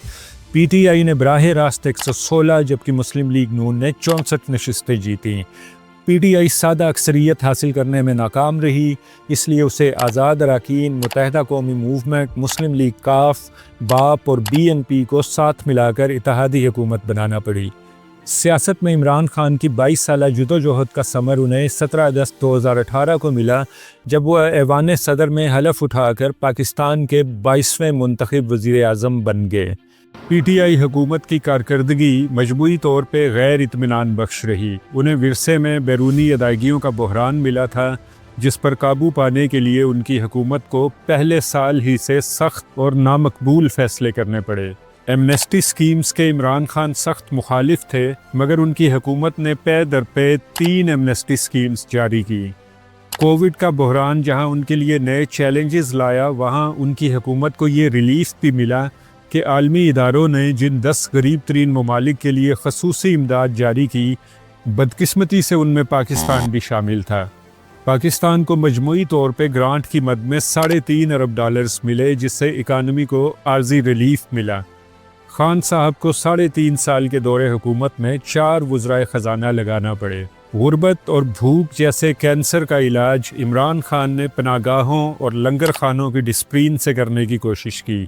پی ٹی آئی نے براہ راست 116 جبکہ مسلم لیگ نون نے 64 نشستیں جیتیں۔ پی ٹی آئی سادہ اکثریت حاصل کرنے میں ناکام رہی، اس لیے اسے آزاد اراکین، متحدہ قومی موومنٹ، مسلم لیگ کاف، باپ اور بی این پی کو ساتھ ملا کر اتحادی حکومت بنانا پڑی۔ سیاست میں عمران خان کی 22 سالہ جدوجہد کا ثمر انہیں 17 اگست 2018 کو ملا جب وہ ایوان صدر میں حلف اٹھا کر پاکستان کے 22ویں منتخب وزیر اعظم بن گئے۔ پی ٹی آئی حکومت کی کارکردگی مجموعی طور پہ غیر اطمینان بخش رہی۔ انہیں ورثے میں بیرونی ادائیگیوں کا بحران ملا تھا جس پر قابو پانے کے لیے ان کی حکومت کو پہلے سال ہی سے سخت اور نامقبول فیصلے کرنے پڑے۔ ایمنیسٹی سکیمز کے عمران خان سخت مخالف تھے مگر ان کی حکومت نے پے در پے 3 ایمنیسٹی سکیمز جاری کی۔ کووڈ کا بحران جہاں ان کے لیے نئے چیلنجز لایا وہاں ان کی حکومت کو یہ ریلیف بھی ملا کہ عالمی اداروں نے جن 10 غریب ترین ممالک کے لیے خصوصی امداد جاری کی بدقسمتی سے ان میں پاکستان بھی شامل تھا۔ پاکستان کو مجموعی طور پہ گرانٹ کی مد میں $3.5 ارب ملے جس سے اکانومی کو عارضی ریلیف ملا۔ خان صاحب کو 3.5 سال کے دور حکومت میں 4 وزرائے خزانہ لگانا پڑے۔ غربت اور بھوک جیسے کینسر کا علاج عمران خان نے پناہ گاہوں اور لنگر خانوں کی ڈسپلن سے کرنے کی کوشش کی۔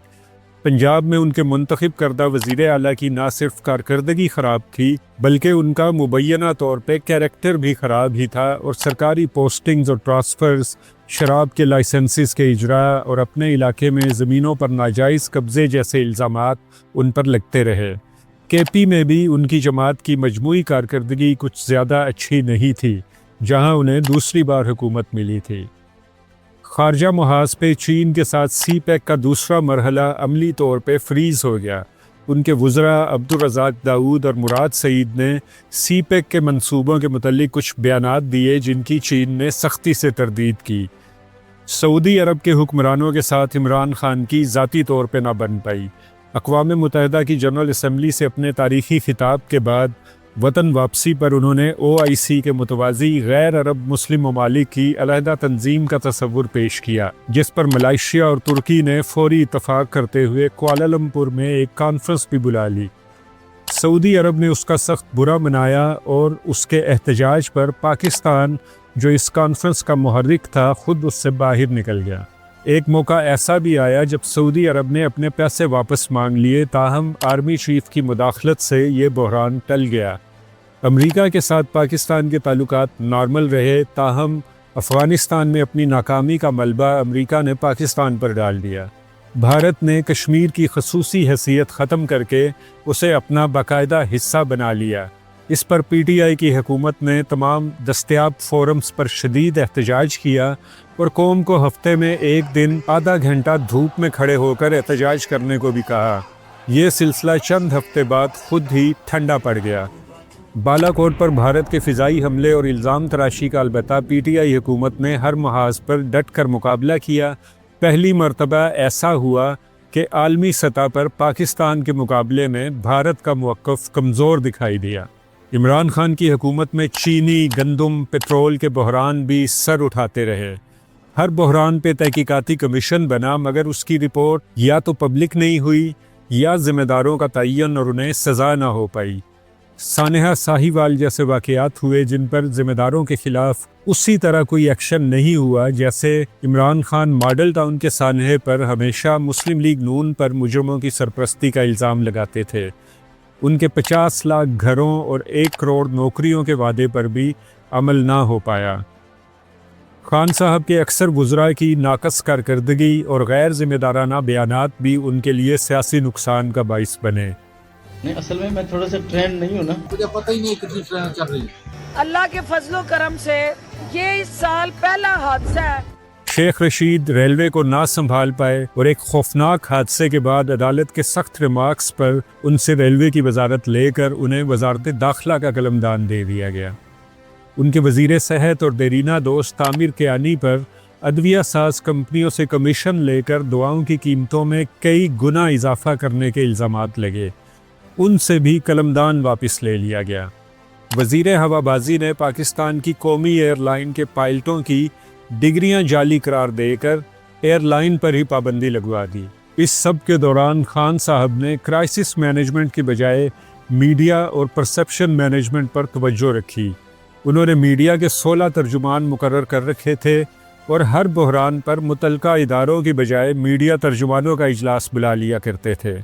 پنجاب میں ان کے منتخب کردہ وزیر اعلیٰ کی نہ صرف کارکردگی خراب تھی بلکہ ان کا مبینہ طور پہ کیریکٹر بھی خراب ہی تھا اور سرکاری پوسٹنگز اور ٹرانسفرز، شراب کے لائسنسز کے اجراء اور اپنے علاقے میں زمینوں پر ناجائز قبضے جیسے الزامات ان پر لگتے رہے۔ کے پی میں بھی ان کی جماعت کی مجموعی کارکردگی کچھ زیادہ اچھی نہیں تھی جہاں انہیں دوسری بار حکومت ملی تھی۔ خارجہ محاذ پہ چین کے ساتھ سی پیک کا دوسرا مرحلہ عملی طور پہ فریز ہو گیا۔ ان کے وزراء عبدالرزاق داؤد اور مراد سعید نے سی پیک کے منصوبوں کے متعلق کچھ بیانات دیے جن کی چین نے سختی سے تردید کی۔ سعودی عرب کے حکمرانوں کے ساتھ عمران خان کی ذاتی طور پہ نہ بن پائی۔ اقوام متحدہ کی جنرل اسمبلی سے اپنے تاریخی خطاب کے بعد وطن واپسی پر انہوں نے OIC کے متوازی غیر عرب مسلم ممالک کی علیحدہ تنظیم کا تصور پیش کیا جس پر ملائیشیا اور ترکی نے فوری اتفاق کرتے ہوئے کوالالمپور میں ایک کانفرنس بھی بلا لی۔ سعودی عرب نے اس کا سخت برا منایا اور اس کے احتجاج پر پاکستان جو اس کانفرنس کا محرک تھا خود اس سے باہر نکل گیا۔ ایک موقع ایسا بھی آیا جب سعودی عرب نے اپنے پیسے واپس مانگ لیے تاہم آرمی چیف کی مداخلت سے یہ بحران ٹل گیا۔ امریکہ کے ساتھ پاکستان کے تعلقات نارمل رہے تاہم افغانستان میں اپنی ناکامی کا ملبہ امریکہ نے پاکستان پر ڈال دیا۔ بھارت نے کشمیر کی خصوصی حیثیت ختم کر کے اسے اپنا باقاعدہ حصہ بنا لیا۔ اس پر پی ٹی آئی کی حکومت نے تمام دستیاب فورمز پر شدید احتجاج کیا اور قوم کو ہفتے میں ایک دن آدھا گھنٹہ دھوپ میں کھڑے ہو کر احتجاج کرنے کو بھی کہا۔ یہ سلسلہ چند ہفتے بعد خود ہی ٹھنڈا پڑ گیا۔ بالا کوٹ پر بھارت کے فضائی حملے اور الزام تراشی کا البتہ پی ٹی آئی حکومت نے ہر محاذ پر ڈٹ کر مقابلہ کیا۔ پہلی مرتبہ ایسا ہوا کہ عالمی سطح پر پاکستان کے مقابلے میں بھارت کا موقف کمزور دکھائی دیا۔ عمران خان کی حکومت میں چینی، گندم، پٹرول کے بحران بھی سر اٹھاتے رہے۔ ہر بحران پہ تحقیقاتی کمیشن بنا مگر اس کی رپورٹ یا تو پبلک نہیں ہوئی یا ذمہ داروں کا تعین اور انہیں سزا نہ ہو پائی۔ سانحہ ساہیوال جیسے واقعات ہوئے جن پر ذمہ داروں کے خلاف اسی طرح کوئی ایکشن نہیں ہوا، جیسے عمران خان ماڈل ٹاؤن کے سانحے پر ہمیشہ مسلم لیگ نون پر مجرموں کی سرپرستی کا الزام لگاتے تھے۔ ان کے 50 لاکھ گھروں اور 1 کروڑ نوکریوں کے وعدے پر بھی عمل نہ ہو پایا۔ خان صاحب کے اکثر وزراء کی ناقص کارکردگی اور غیر ذمہ دارانہ بیانات بھی ان کے لیے سیاسی نقصان کا باعث بنے۔ نہیں، اصل میں تھوڑا سا ٹرینڈ نہیں ہوں نا، مجھے پتہ ہی نہیں کتنی ٹرین چل رہی ہے۔ اللہ کے فضل و کرم سے یہ اس سال پہلا حادثہ ہے۔ شیخ رشید ریلوے کو نہ سنبھال پائے اور ایک خوفناک حادثے کے بعد عدالت کے سخت ریمارکس پر ان سے ریلوے کی وزارت لے کر انہیں وزارت داخلہ کا قلمدان دے دیا گیا۔ ان کے وزیر صحت اور دیرینہ دوست عامر کیانی پر ادویہ ساز کمپنیوں سے کمیشن لے کر دواؤں کی قیمتوں میں کئی گنا اضافہ کرنے کے الزامات لگے، ان سے بھی قلمدان واپس لے لیا گیا۔ وزیر ہوا بازی نے پاکستان کی قومی ایئر لائن کے پائلٹوں کی ڈگریاں جعلی قرار دے کر ایئر لائن پر ہی پابندی لگوا دی۔ اس سب کے دوران خان صاحب نے کرائسس مینجمنٹ کی بجائے میڈیا اور پرسپشن مینجمنٹ پر توجہ رکھی۔ انہوں نے میڈیا کے 16 ترجمان مقرر کر رکھے تھے اور ہر بحران پر متعلقہ اداروں کی بجائے میڈیا ترجمانوں کا اجلاس بلا لیا کرتے تھے۔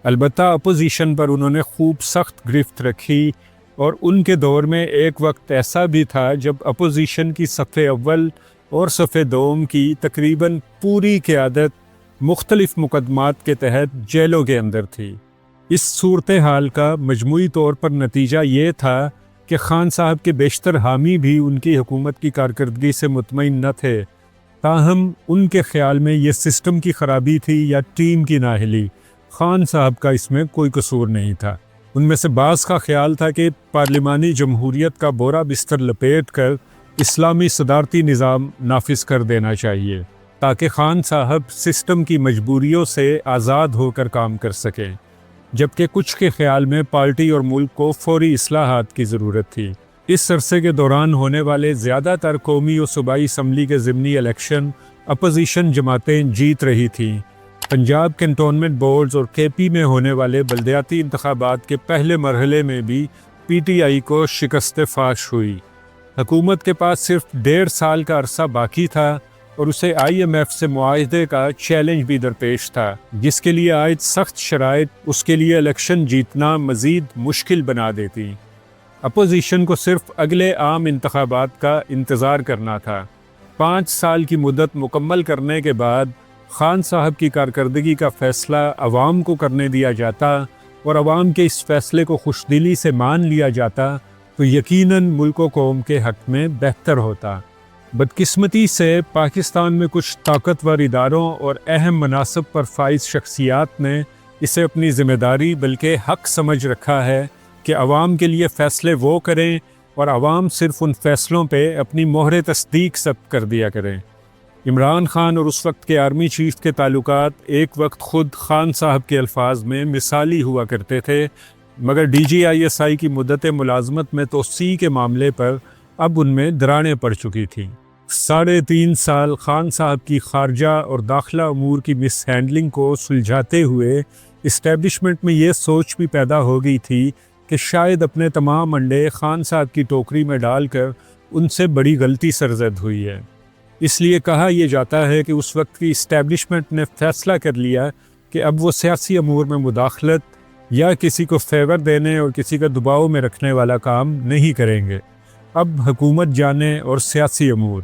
البتہ اپوزیشن پر انہوں نے خوب سخت گرفت رکھی، اور ان کے دور میں ایک وقت ایسا بھی تھا جب اپوزیشن کی صف اول اور صف دوم کی تقریباً پوری قیادت مختلف مقدمات کے تحت جیلوں کے اندر تھی۔ اس صورتحال کا مجموعی طور پر نتیجہ یہ تھا کہ خان صاحب کے بیشتر حامی بھی ان کی حکومت کی کارکردگی سے مطمئن نہ تھے۔ تاہم ان کے خیال میں یہ سسٹم کی خرابی تھی یا ٹیم کی نااہلی، خان صاحب کا اس میں کوئی قصور نہیں تھا۔ ان میں سے بعض کا خیال تھا کہ پارلیمانی جمہوریت کا بورا بستر لپیٹ کر اسلامی صدارتی نظام نافذ کر دینا چاہیے تاکہ خان صاحب سسٹم کی مجبوریوں سے آزاد ہو کر کام کر سکیں، جبکہ کچھ کے خیال میں پارٹی اور ملک کو فوری اصلاحات کی ضرورت تھی۔ اس عرصے کے دوران ہونے والے زیادہ تر قومی اور صوبائی اسمبلی کے ضمنی الیکشن اپوزیشن جماعتیں جیت رہی تھیں۔ پنجاب کنٹونمنٹ بورڈز اور کے پی میں ہونے والے بلدیاتی انتخابات کے پہلے مرحلے میں بھی پی ٹی آئی کو شکست فاش ہوئی۔ حکومت کے پاس صرف 1.5 سال کا عرصہ باقی تھا اور اسے آئی ایم ایف سے معاہدے کا چیلنج بھی درپیش تھا، جس کے لیے عائد سخت شرائط اس کے لیے الیکشن جیتنا مزید مشکل بنا دیتی۔ اپوزیشن کو صرف اگلے عام انتخابات کا انتظار کرنا تھا۔ 5 سال کی مدت مکمل کرنے کے بعد خان صاحب کی کارکردگی کا فیصلہ عوام کو کرنے دیا جاتا اور عوام کے اس فیصلے کو خوشدلی سے مان لیا جاتا تو یقیناً ملک و قوم کے حق میں بہتر ہوتا۔ بدقسمتی سے پاکستان میں کچھ طاقتور اداروں اور اہم مناصب پر فائز شخصیات نے اسے اپنی ذمہ داری بلکہ حق سمجھ رکھا ہے کہ عوام کے لیے فیصلے وہ کریں اور عوام صرف ان فیصلوں پہ اپنی مہر تصدیق ثبت کر دیا کریں۔ عمران خان اور اس وقت کے آرمی چیف کے تعلقات ایک وقت خود خان صاحب کے الفاظ میں مثالی ہوا کرتے تھے، مگر D G I S I کی مدت ملازمت میں توسیع کے معاملے پر اب ان میں دراڑیں پڑ چکی تھیں۔ 3.5 سال خان صاحب کی خارجہ اور داخلہ امور کی مس ہینڈلنگ کو سلجھاتے ہوئے اسٹیبلشمنٹ میں یہ سوچ بھی پیدا ہو گئی تھی کہ شاید اپنے تمام انڈے خان صاحب کی ٹوکری میں ڈال کر ان سے بڑی غلطی سرزد ہوئی ہے۔ اس لیے کہا یہ جاتا ہے کہ اس وقت کی اسٹیبلشمنٹ نے فیصلہ کر لیا کہ اب وہ سیاسی امور میں مداخلت یا کسی کو فیور دینے اور کسی کا دباؤ میں رکھنے والا کام نہیں کریں گے۔ اب حکومت جانے اور سیاسی امور۔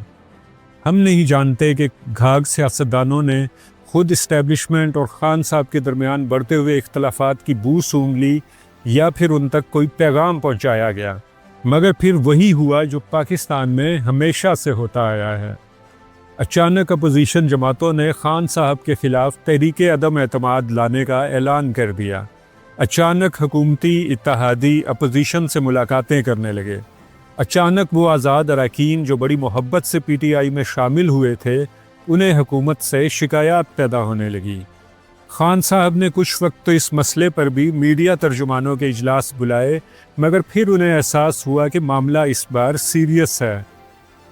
ہم نہیں جانتے کہ گھاگ سیاستدانوں نے خود اسٹیبلشمنٹ اور خان صاحب کے درمیان بڑھتے ہوئے اختلافات کی بو سونگھ لی یا پھر ان تک کوئی پیغام پہنچایا گیا، مگر پھر وہی ہوا جو پاکستان میں ہمیشہ سے ہوتا آیا ہے۔ اچانک اپوزیشن جماعتوں نے خان صاحب کے خلاف تحریک عدم اعتماد لانے کا اعلان کر دیا۔ اچانک حکومتی اتحادی اپوزیشن سے ملاقاتیں کرنے لگے۔ اچانک وہ آزاد اراکین جو بڑی محبت سے پی ٹی آئی میں شامل ہوئے تھے، انہیں حکومت سے شکایات پیدا ہونے لگی۔ خان صاحب نے کچھ وقت تو اس مسئلے پر بھی میڈیا ترجمانوں کے اجلاس بلائے، مگر پھر انہیں احساس ہوا کہ معاملہ اس بار سیریس ہے۔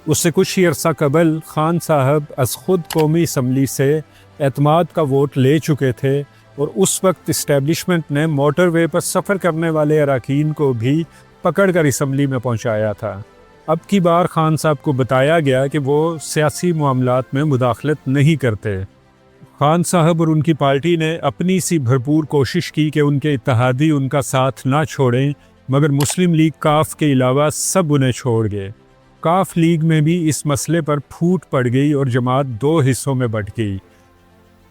اس سے کچھ ہی عرصہ قبل خان صاحب از خود قومی اسمبلی سے اعتماد کا ووٹ لے چکے تھے، اور اس وقت اسٹیبلشمنٹ نے موٹر وے پر سفر کرنے والے اراکین کو بھی پکڑ کر اسمبلی میں پہنچایا تھا۔ اب کی بار خان صاحب کو بتایا گیا کہ وہ سیاسی معاملات میں مداخلت نہیں کرتے۔ خان صاحب اور ان کی پارٹی نے اپنی سی بھرپور کوشش کی کہ ان کے اتحادی ان کا ساتھ نہ چھوڑیں، مگر مسلم لیگ کاف کے علاوہ سب انہیں چھوڑ گئے۔ کاف لیگ میں بھی اس مسئلے پر پھوٹ پڑ گئی اور جماعت 2 حصوں میں بٹ گئی۔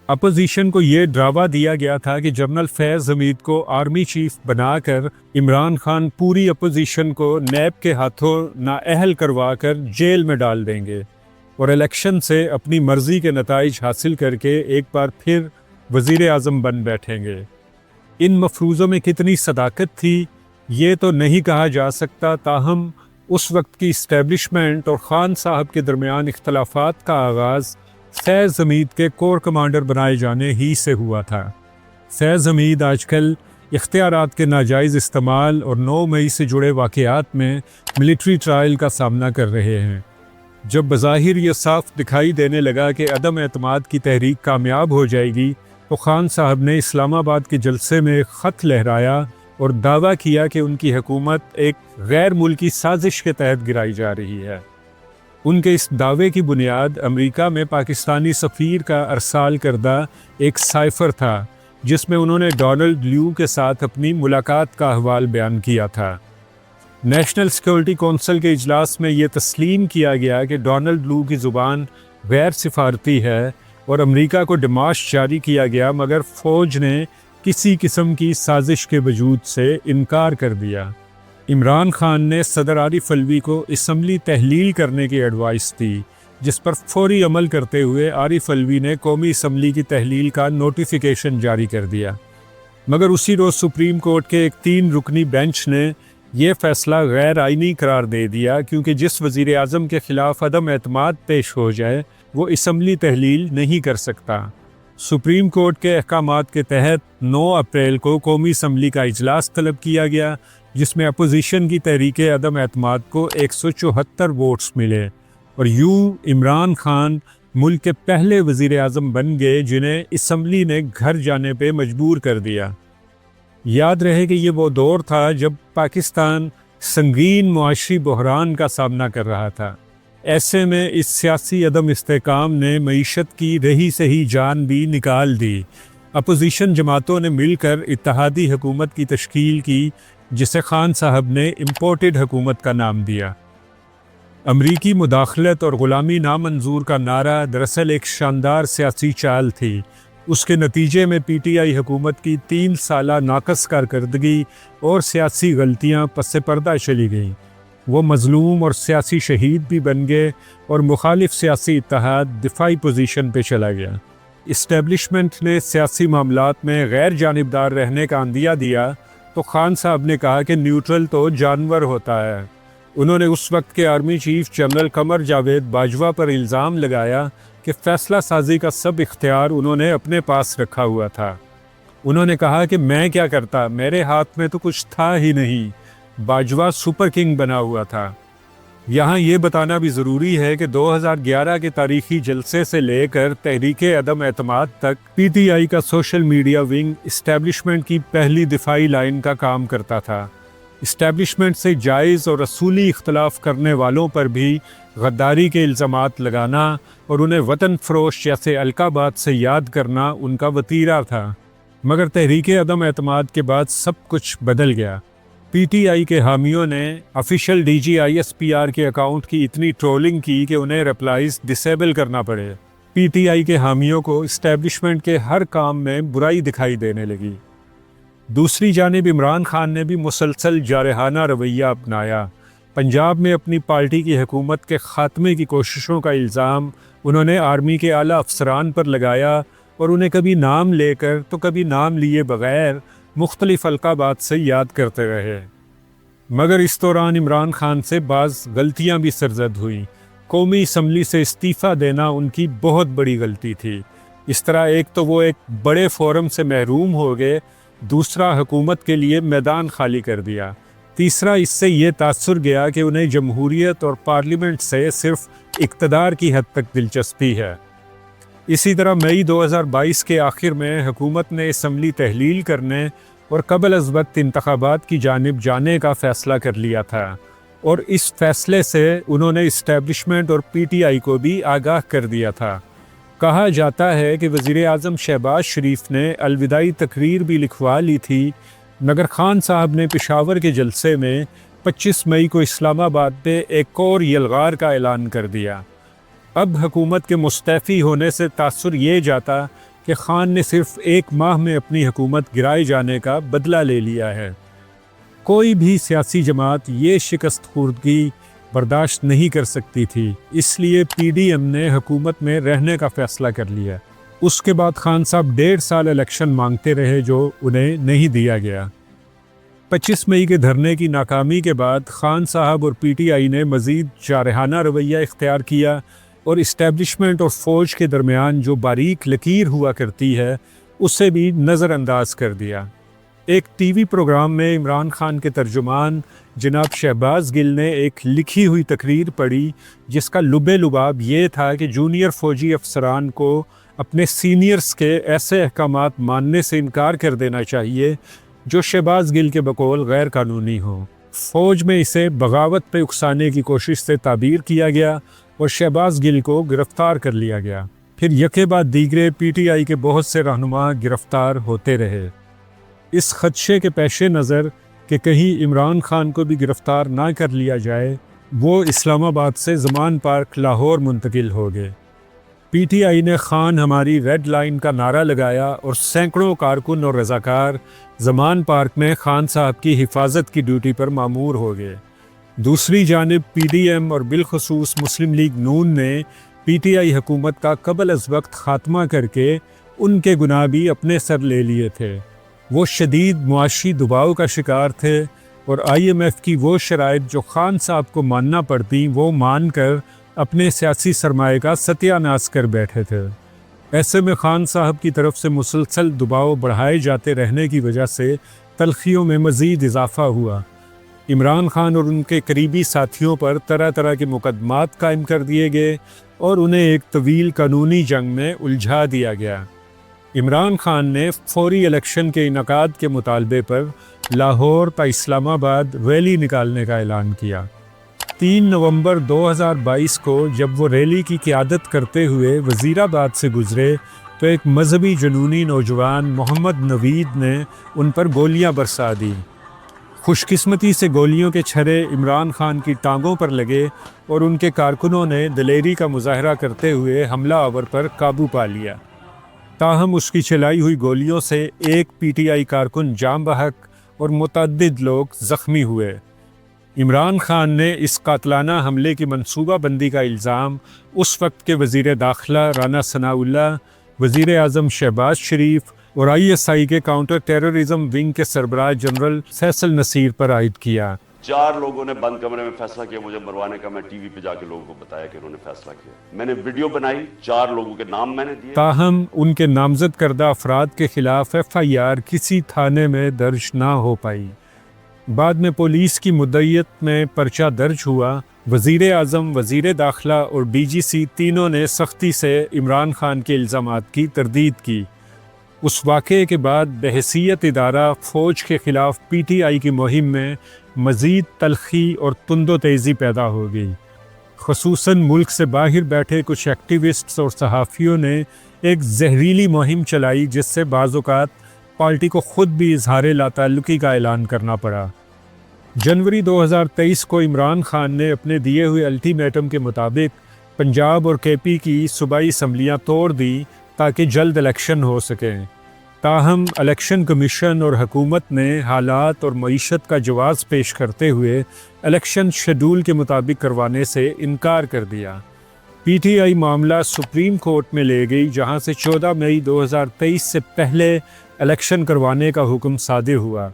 اپوزیشن کو یہ ڈراوا دیا گیا تھا کہ جنرل فیض حمید کو آرمی چیف بنا کر عمران خان پوری اپوزیشن کو نیب کے ہاتھوں نااہل کروا کر جیل میں ڈال دیں گے اور الیکشن سے اپنی مرضی کے نتائج حاصل کر کے ایک بار پھر وزیر اعظم بن بیٹھیں گے۔ ان مفروضوں میں کتنی صداقت تھی یہ تو نہیں کہا جا سکتا، تاہم اس وقت کی اسٹیبلشمنٹ اور خان صاحب کے درمیان اختلافات کا آغاز فیض حمید کے کور کمانڈر بنائے جانے ہی سے ہوا تھا۔ فیض حمید آج کل اختیارات کے ناجائز استعمال اور 9 مئی سے جڑے واقعات میں ملٹری ٹرائل کا سامنا کر رہے ہیں۔ جب بظاہر یہ صاف دکھائی دینے لگا کہ عدم اعتماد کی تحریک کامیاب ہو جائے گی تو خان صاحب نے اسلام آباد کے جلسے میں خط لہرایا اور دعویٰ کیا کہ ان کی حکومت ایک غیر ملکی سازش کے تحت گرائی جا رہی ہے۔ ان کے اس دعوے کی بنیاد امریکہ میں پاکستانی سفیر کا ارسال کردہ ایک سائفر تھا، جس میں انہوں نے ڈونلڈ لیو کے ساتھ اپنی ملاقات کا احوال بیان کیا تھا۔ نیشنل سیکورٹی کونسل کے اجلاس میں یہ تسلیم کیا گیا کہ ڈونلڈ لیو کی زبان غیر سفارتی ہے اور امریکہ کو ڈماش جاری کیا گیا، مگر فوج نے کسی قسم کی سازش کے وجود سے انکار کر دیا۔ عمران خان نے صدر عارف علوی کو اسمبلی تحلیل کرنے کی ایڈوائس دی، جس پر فوری عمل کرتے ہوئے عارف علوی نے قومی اسمبلی کی تحلیل کا نوٹیفیکیشن جاری کر دیا، مگر اسی روز سپریم کورٹ کے ایک 3 رکنی بینچ نے یہ فیصلہ غیر آئینی قرار دے دیا، کیونکہ جس وزیر اعظم کے خلاف عدم اعتماد پیش ہو جائے وہ اسمبلی تحلیل نہیں کر سکتا۔ سپریم کورٹ کے احکامات کے تحت 9 اپریل کو قومی اسمبلی کا اجلاس طلب کیا گیا، جس میں اپوزیشن کی تحریک عدم اعتماد کو 174 ووٹس ملے اور عمران خان ملک کے پہلے وزیر اعظم بن گئے جنہیں اسمبلی نے گھر جانے پہ مجبور کر دیا۔ یاد رہے کہ یہ وہ دور تھا جب پاکستان سنگین معاشی بحران کا سامنا کر رہا تھا۔ ایسے میں اس سیاسی عدم استحکام نے معیشت کی رہی سہی جان بھی نکال دی۔ اپوزیشن جماعتوں نے مل کر اتحادی حکومت کی تشکیل کی، جسے خان صاحب نے امپورٹڈ حکومت کا نام دیا۔ امریکی مداخلت اور غلامی نامنظور کا نعرہ دراصل ایک شاندار سیاسی چال تھی۔ اس کے نتیجے میں پی ٹی آئی حکومت کی 3 سالہ ناقص کارکردگی اور سیاسی غلطیاں پس پردہ چلی گئیں۔ وہ مظلوم اور سیاسی شہید بھی بن گئے اور مخالف سیاسی اتحاد دفاعی پوزیشن پہ چلا گیا۔ اسٹیبلشمنٹ نے سیاسی معاملات میں غیر جانبدار رہنے کا عندیہ دیا تو خان صاحب نے کہا کہ نیوٹرل تو جانور ہوتا ہے۔ انہوں نے اس وقت کے army chief general Qamar Javed Bajwa پر الزام لگایا کہ فیصلہ سازی کا سب اختیار انہوں نے اپنے پاس رکھا ہوا تھا۔ انہوں نے کہا کہ میں کیا کرتا، میرے ہاتھ میں تو کچھ تھا ہی نہیں، باجوہ سپر کنگ بنا ہوا تھا۔ یہاں یہ بتانا بھی ضروری ہے کہ 2011 کے تاریخی جلسے سے لے کر تحریک عدم اعتماد تک پی ٹی آئی کا سوشل میڈیا ونگ اسٹیبلشمنٹ کی پہلی دفاعی لائن کا کام کرتا تھا۔ اسٹیبلشمنٹ سے جائز اور اصولی اختلاف کرنے والوں پر بھی غداری کے الزامات لگانا اور انہیں وطن فروش جیسے القابات سے یاد کرنا ان کا وتیرہ تھا، مگر تحریک عدم اعتماد کے بعد سب کچھ بدل گیا۔ پی ٹی آئی کے حامیوں نے official D G I S P R کے اکاؤنٹ کی اتنی ٹرولنگ کی کہ انہیں ریپلائز ڈسیبل کرنا پڑے۔ پی ٹی آئی کے حامیوں کو اسٹیبلشمنٹ کے ہر کام میں برائی دکھائی دینے لگی۔ دوسری جانب عمران خان نے بھی مسلسل جارحانہ رویہ اپنایا۔ پنجاب میں اپنی پارٹی کی حکومت کے خاتمے کی کوششوں کا الزام انہوں نے آرمی کے اعلیٰ افسران پر لگایا اور انہیں کبھی نام لے کر تو کبھی نام لیے بغیر مختلف القابات سے یاد کرتے رہے۔ مگر اس دوران عمران خان سے بعض غلطیاں بھی سرزد ہوئیں۔ قومی اسمبلی سے استعفیٰ دینا ان کی بہت بڑی غلطی تھی۔ اس طرح ایک تو وہ ایک بڑے فورم سے محروم ہو گئے، دوسرا حکومت کے لیے میدان خالی کر دیا، تیسرا اس سے یہ تاثر گیا کہ انہیں جمہوریت اور پارلیمنٹ سے صرف اقتدار کی حد تک دلچسپی ہے۔ اسی طرح مئی 2022 کے آخر میں حکومت نے اسمبلی تحلیل کرنے اور قبل از وقت انتخابات کی جانب جانے کا فیصلہ کر لیا تھا، اور اس فیصلے سے انہوں نے اسٹیبلشمنٹ اور پی ٹی آئی کو بھی آگاہ کر دیا تھا۔ کہا جاتا ہے کہ وزیر اعظم شہباز شریف نے الوداعی تقریر بھی لکھوا لی تھی، مگر خان صاحب نے پشاور کے جلسے میں 25 مئی کو اسلام آباد پہ ایک اور یلغار کا اعلان کر دیا۔ اب حکومت کے مستعفی ہونے سے تاثر یہ جاتا کہ خان نے صرف 1 ماہ میں اپنی حکومت گرائے جانے کا بدلہ لے لیا ہے۔ کوئی بھی سیاسی جماعت یہ شکست خوردگی برداشت نہیں کر سکتی تھی، اس لیے پی ڈی ایم نے حکومت میں رہنے کا فیصلہ کر لیا۔ اس کے بعد خان صاحب 1.5 سال الیکشن مانگتے رہے جو انہیں نہیں دیا گیا۔ 25 مئی کے دھرنے کی ناکامی کے بعد خان صاحب اور پی ٹی آئی نے مزید جارحانہ رویہ اختیار کیا اور اسٹیبلشمنٹ اور فوج کے درمیان جو باریک لکیر ہوا کرتی ہے اسے بھی نظر انداز کر دیا۔ ایک ٹی وی پروگرام میں عمران خان کے ترجمان جناب شہباز گل نے ایک لکھی ہوئی تقریر پڑھی جس کا لب لباب یہ تھا کہ جونیئر فوجی افسران کو اپنے سینئرز کے ایسے احکامات ماننے سے انکار کر دینا چاہیے جو شہباز گل کے بقول غیر قانونی ہوں۔ فوج میں اسے بغاوت پہ اکسانے کی کوشش سے تعبیر کیا گیا اور شہباز گل کو گرفتار کر لیا گیا۔ پھر یکے بعد دیگرے پی ٹی آئی کے بہت سے رہنما گرفتار ہوتے رہے۔ اس خدشے کے پیش نظر کہ کہیں عمران خان کو بھی گرفتار نہ کر لیا جائے، وہ اسلام آباد سے زمان پارک لاہور منتقل ہو گئے۔ پی ٹی آئی نے خان ہماری ریڈ لائن کا نعرہ لگایا اور سینکڑوں کارکن اور رضاکار زمان پارک میں خان صاحب کی حفاظت کی ڈیوٹی پر مامور ہو گئے۔ دوسری جانب پی ڈی ایم اور بالخصوص مسلم لیگ نون نے پی ٹی آئی حکومت کا قبل از وقت خاتمہ کر کے ان کے گناہ بھی اپنے سر لے لیے تھے۔ وہ شدید معاشی دباؤ کا شکار تھے اور آئی ایم ایف کی وہ شرائط جو خان صاحب کو ماننا پڑتی وہ مان کر اپنے سیاسی سرمایہ کا ستیہ ناش کر بیٹھے تھے۔ ایسے میں خان صاحب کی طرف سے مسلسل دباؤ بڑھائے جاتے رہنے کی وجہ سے تلخیوں میں مزید اضافہ ہوا۔ عمران خان اور ان کے قریبی ساتھیوں پر طرح طرح کے مقدمات قائم کر دیے گئے اور انہیں ایک طویل قانونی جنگ میں الجھا دیا گیا۔ عمران خان نے فوری الیکشن کے انعقاد کے مطالبے پر لاہور تا اسلام آباد ریلی نکالنے کا اعلان کیا۔ 3 نومبر 2022 کو جب وہ ریلی کی قیادت کرتے ہوئے وزیر آباد سے گزرے تو ایک مذہبی جنونی نوجوان محمد نوید نے ان پر گولیاں برسا دی۔ خوش قسمتی سے گولیوں کے چھرے عمران خان کی ٹانگوں پر لگے اور ان کے کارکنوں نے دلیری کا مظاہرہ کرتے ہوئے حملہ آور پر قابو پا لیا۔ تاہم اس کی چلائی ہوئی گولیوں سے ایک پی ٹی آئی کارکن جاں بحق اور متعدد لوگ زخمی ہوئے۔ عمران خان نے اس قاتلانہ حملے کی منصوبہ بندی کا الزام اس وقت کے وزیر داخلہ رانا ثناء اللہ، وزیر اعظم شہباز شریف اور آئی ایس آئی کے کاؤنٹر ٹیررزم ونگ کے سربراہ جنرل فیصل نصیر پر عائد کیا۔ 4 لوگوں نے بند کمرے میں فیصلہ کیا مجھے مروانے کا۔ میں ٹی وی پہ جا کے لوگوں کو بتایا کہ انہوں نے فیصلہ کیا۔ میں نے ویڈیو بنائی، 4 لوگوں کے نام میں نے دیے۔ تاہم ان کے نامزد کردہ افراد کے خلاف ایف آئی آر کسی تھانے میں درج نہ ہو پائی۔ بعد میں پولیس کی مدعیت میں پرچہ درج ہوا۔ وزیر اعظم، وزیر داخلہ اور ڈی جی سی تینوں نے سختی سے عمران خان کے الزامات کی تردید کی۔ اس واقعے کے بعد بحیثیت ادارہ فوج کے خلاف پی ٹی آئی کی مہم میں مزید تلخی اور تند و تیزی پیدا ہو گئی۔ خصوصاً ملک سے باہر بیٹھے کچھ ایکٹیوسٹس اور صحافیوں نے ایک زہریلی مہم چلائی جس سے بعض اوقات پارٹی کو خود بھی اظہار لا تعلقی کا اعلان کرنا پڑا۔ جنوری 2023 کو عمران خان نے اپنے دیے ہوئے الٹیمیٹم کے مطابق پنجاب اور کے پی کی صوبائی اسمبلیاں توڑ دی تاکہ جلد الیکشن ہو سکیں۔ تاہم الیکشن کمیشن اور حکومت نے حالات اور معیشت کا جواز پیش کرتے ہوئے الیکشن شیڈول کے مطابق کروانے سے انکار کر دیا۔ پی ٹی آئی معاملہ سپریم کورٹ میں لے گئی جہاں سے 14 مئی 2023 سے پہلے الیکشن کروانے کا حکم صادر ہوا،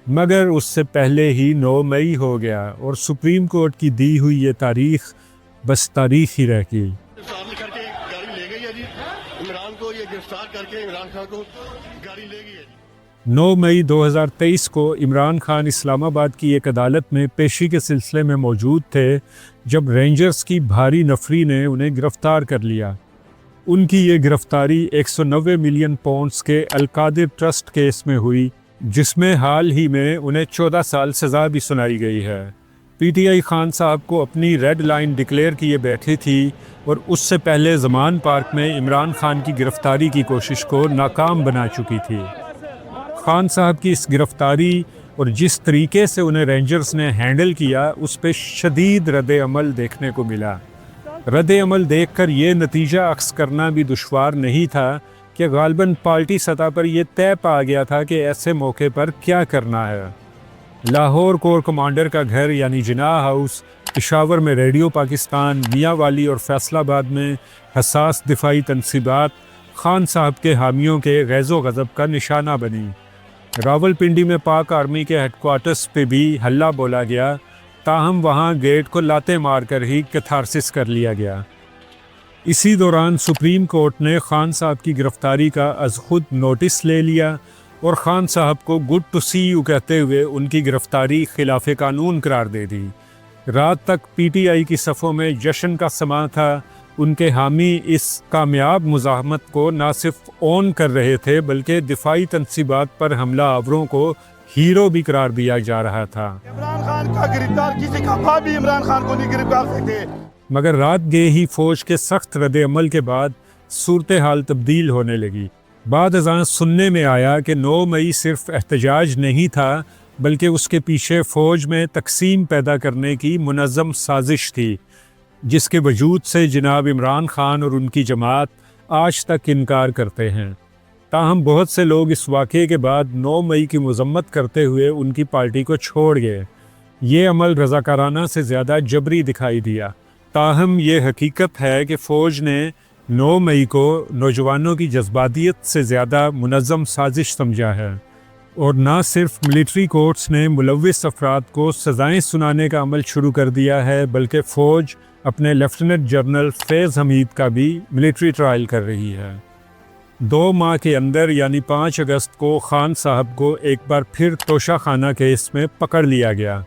مگر اس سے پہلے ہی 9 مئی ہو گیا اور سپریم کورٹ کی دی ہوئی یہ تاریخ بس تاریخ ہی رہ گئی۔ عمران کو یہ گرفتار کر کے عمران خان کو گاڑی لے گئی ہے۔ 9 مئی 2023 کو عمران خان اسلام آباد کی ایک عدالت میں پیشی کے سلسلے میں موجود تھے جب رینجرز کی بھاری نفری نے انہیں گرفتار کر لیا۔ ان کی یہ گرفتاری 190 ملین پاؤنڈز کے القادر ٹرسٹ کیس میں ہوئی، جس میں حال ہی میں انہیں 14 سال سزا بھی سنائی گئی ہے۔ پی ٹی آئی خان صاحب کو اپنی ریڈ لائن ڈکلیئر کیے بیٹھی تھی اور اس سے پہلے زمان پارک میں عمران خان کی گرفتاری کی کوشش کو ناکام بنا چکی تھی۔ خان صاحب کی اس گرفتاری اور جس طریقے سے انہیں رینجرز نے ہینڈل کیا، اس پہ شدید رد عمل دیکھنے کو ملا۔ رد عمل دیکھ کر یہ نتیجہ اخذ کرنا بھی دشوار نہیں تھا کہ غالباً پارٹی سطح پر یہ طے پا گیا تھا کہ ایسے موقع پر کیا کرنا ہے۔ لاہور کور کمانڈر کا گھر یعنی جناح ہاؤس، پشاور میں ریڈیو پاکستان، میاں والی اور فیصل آباد میں حساس دفاعی تنصیبات خان صاحب کے حامیوں کے غیظ و غضب کا نشانہ بنی۔ راولپنڈی میں پاک آرمی کے ہیڈ کوارٹرز پہ بھی ہلہ بولا گیا، تاہم وہاں گیٹ کو لاتیں مار کر ہی کیتھارسس کر لیا گیا۔ اسی دوران سپریم کورٹ نے خان صاحب کی گرفتاری کا از خود نوٹس لے لیا اور خان صاحب کو گڈ ٹو سی یو کہتے ہوئے ان کی گرفتاری خلاف قانون قرار دے دی۔ رات تک پی ٹی آئی کی صفوں میں جشن کا سماں تھا۔ ان کے حامی اس کامیاب مزاحمت کو نہ صرف اون کر رہے تھے بلکہ دفاعی تنصیبات پر حملہ آوروں کو ہیرو بھی قرار دیا جا رہا تھا۔ عمران خان کا گرفتار کسی کا باپ بھی عمران خان کو نہیں گرفتار سکتے۔ مگر رات گئے ہی فوج کے سخت رد عمل کے بعد صورتحال تبدیل ہونے لگی۔ بعد ازاں سننے میں آیا کہ 9 مئی صرف احتجاج نہیں تھا بلکہ اس کے پیچھے فوج میں تقسیم پیدا کرنے کی منظم سازش تھی، جس کے وجود سے جناب عمران خان اور ان کی جماعت آج تک انکار کرتے ہیں۔ تاہم بہت سے لوگ اس واقعے کے بعد 9 مئی کی مذمت کرتے ہوئے ان کی پارٹی کو چھوڑ گئے۔ یہ عمل رضاکارانہ سے زیادہ جبری دکھائی دیا۔ تاہم یہ حقیقت ہے کہ فوج نے 9 مئی کو نوجوانوں کی جذباتیت سے زیادہ منظم سازش سمجھا ہے، اور نہ صرف ملٹری کورٹس نے ملوث افراد کو سزائیں سنانے کا عمل شروع کر دیا ہے بلکہ فوج اپنے لیفٹیننٹ جنرل فیض حمید کا بھی ملٹری ٹرائل کر رہی ہے۔ 2 ماہ کے اندر یعنی 5 اگست کو خان صاحب کو ایک بار پھر توشہ خانہ کیس میں پکڑ لیا گیا۔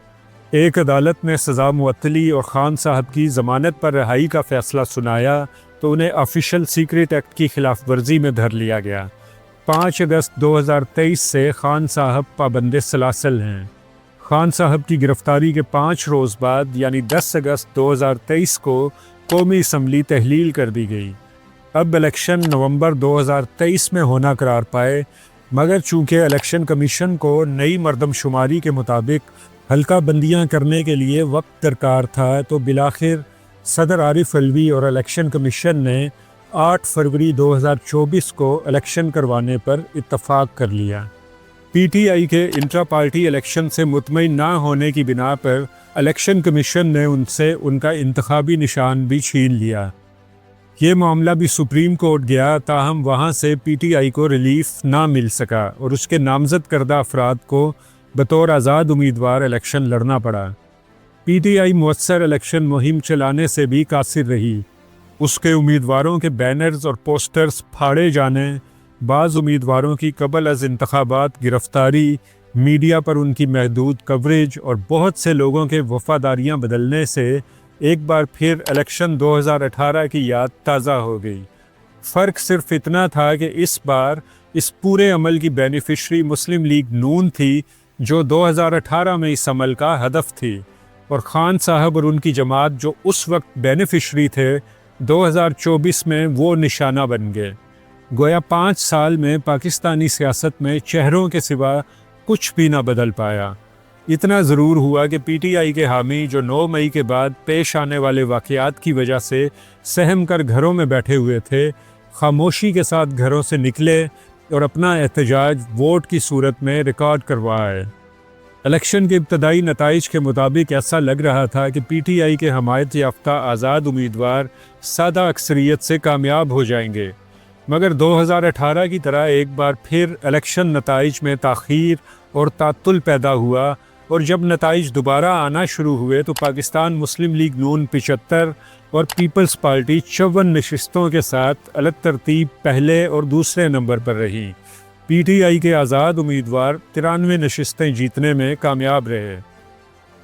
ایک عدالت نے سزا معطلی اور خان صاحب کی ضمانت پر رہائی کا فیصلہ سنایا تو انہیں آفیشل سیکریٹ ایکٹ کی خلاف ورزی میں دھر لیا گیا۔ 5 اگست 2023 سے خان صاحب پابند سلاسل ہیں۔ خان صاحب کی گرفتاری کے 5 روز بعد یعنی 10 اگست 2023 کو قومی اسمبلی تحلیل کر دی گئی۔ اب الیکشن نومبر 2023 میں ہونا قرار پائے، مگر چونکہ الیکشن کمیشن کو نئی مردم شماری کے مطابق حلقہ بندیاں کرنے کے لیے وقت درکار تھا، تو بالآخر صدر عارف علوی اور الیکشن کمیشن نے 8 فروری 2024 کو الیکشن کروانے پر اتفاق کر لیا۔ پی ٹی آئی کے انٹرا پارٹی الیکشن سے مطمئن نہ ہونے کی بنا پر الیکشن کمیشن نے ان سے ان کا انتخابی نشان بھی چھین لیا۔ یہ معاملہ بھی سپریم کورٹ گیا، تاہم وہاں سے پی ٹی آئی کو ریلیف نہ مل سکا اور اس کے نامزد کردہ افراد کو بطور آزاد امیدوار الیکشن لڑنا پڑا۔ پی ٹی آئی مؤثر الیکشن مہم چلانے سے بھی قاصر رہی۔ اس کے امیدواروں کے بینرز اور پوسٹرز پھاڑے جانے، بعض امیدواروں کی قبل از انتخابات گرفتاری، میڈیا پر ان کی محدود کوریج اور بہت سے لوگوں کے وفاداریاں بدلنے سے ایک بار پھر الیکشن 2018 کی یاد تازہ ہو گئی۔ فرق صرف اتنا تھا کہ اس بار اس پورے عمل کی بینیفیشری مسلم لیگ نون تھی، جو 2018 میں اس عمل کا ہدف تھی، اور خان صاحب اور ان کی جماعت جو اس وقت بینیفیشری تھے 2024 میں وہ نشانہ بن گئے۔ گویا 5 سال میں پاکستانی سیاست میں چہروں کے سوا کچھ بھی نہ بدل پایا۔ اتنا ضرور ہوا کہ پی ٹی آئی کے حامی جو 9 مئی کے بعد پیش آنے والے واقعات کی وجہ سے سہم کر گھروں میں بیٹھے ہوئے تھے، خاموشی کے ساتھ گھروں سے نکلے اور اپنا احتجاج ووٹ کی صورت میں ریکارڈ کروائے۔ الیکشن کے ابتدائی نتائج کے مطابق ایسا لگ رہا تھا کہ پی ٹی آئی کے حمایت یافتہ آزاد امیدوار سادہ اکثریت سے کامیاب ہو جائیں گے، مگر 2018 کی طرح ایک بار پھر الیکشن نتائج میں تاخیر اور تعطل پیدا ہوا، اور جب نتائج دوبارہ آنا شروع ہوئے تو پاکستان مسلم لیگ نون 75 اور پیپلز پارٹی 54 نشستوں کے ساتھ الگ ترتیب پہلے اور دوسرے نمبر پر رہی۔ پی ٹی آئی کے آزاد امیدوار 93 نشستیں جیتنے میں کامیاب رہے۔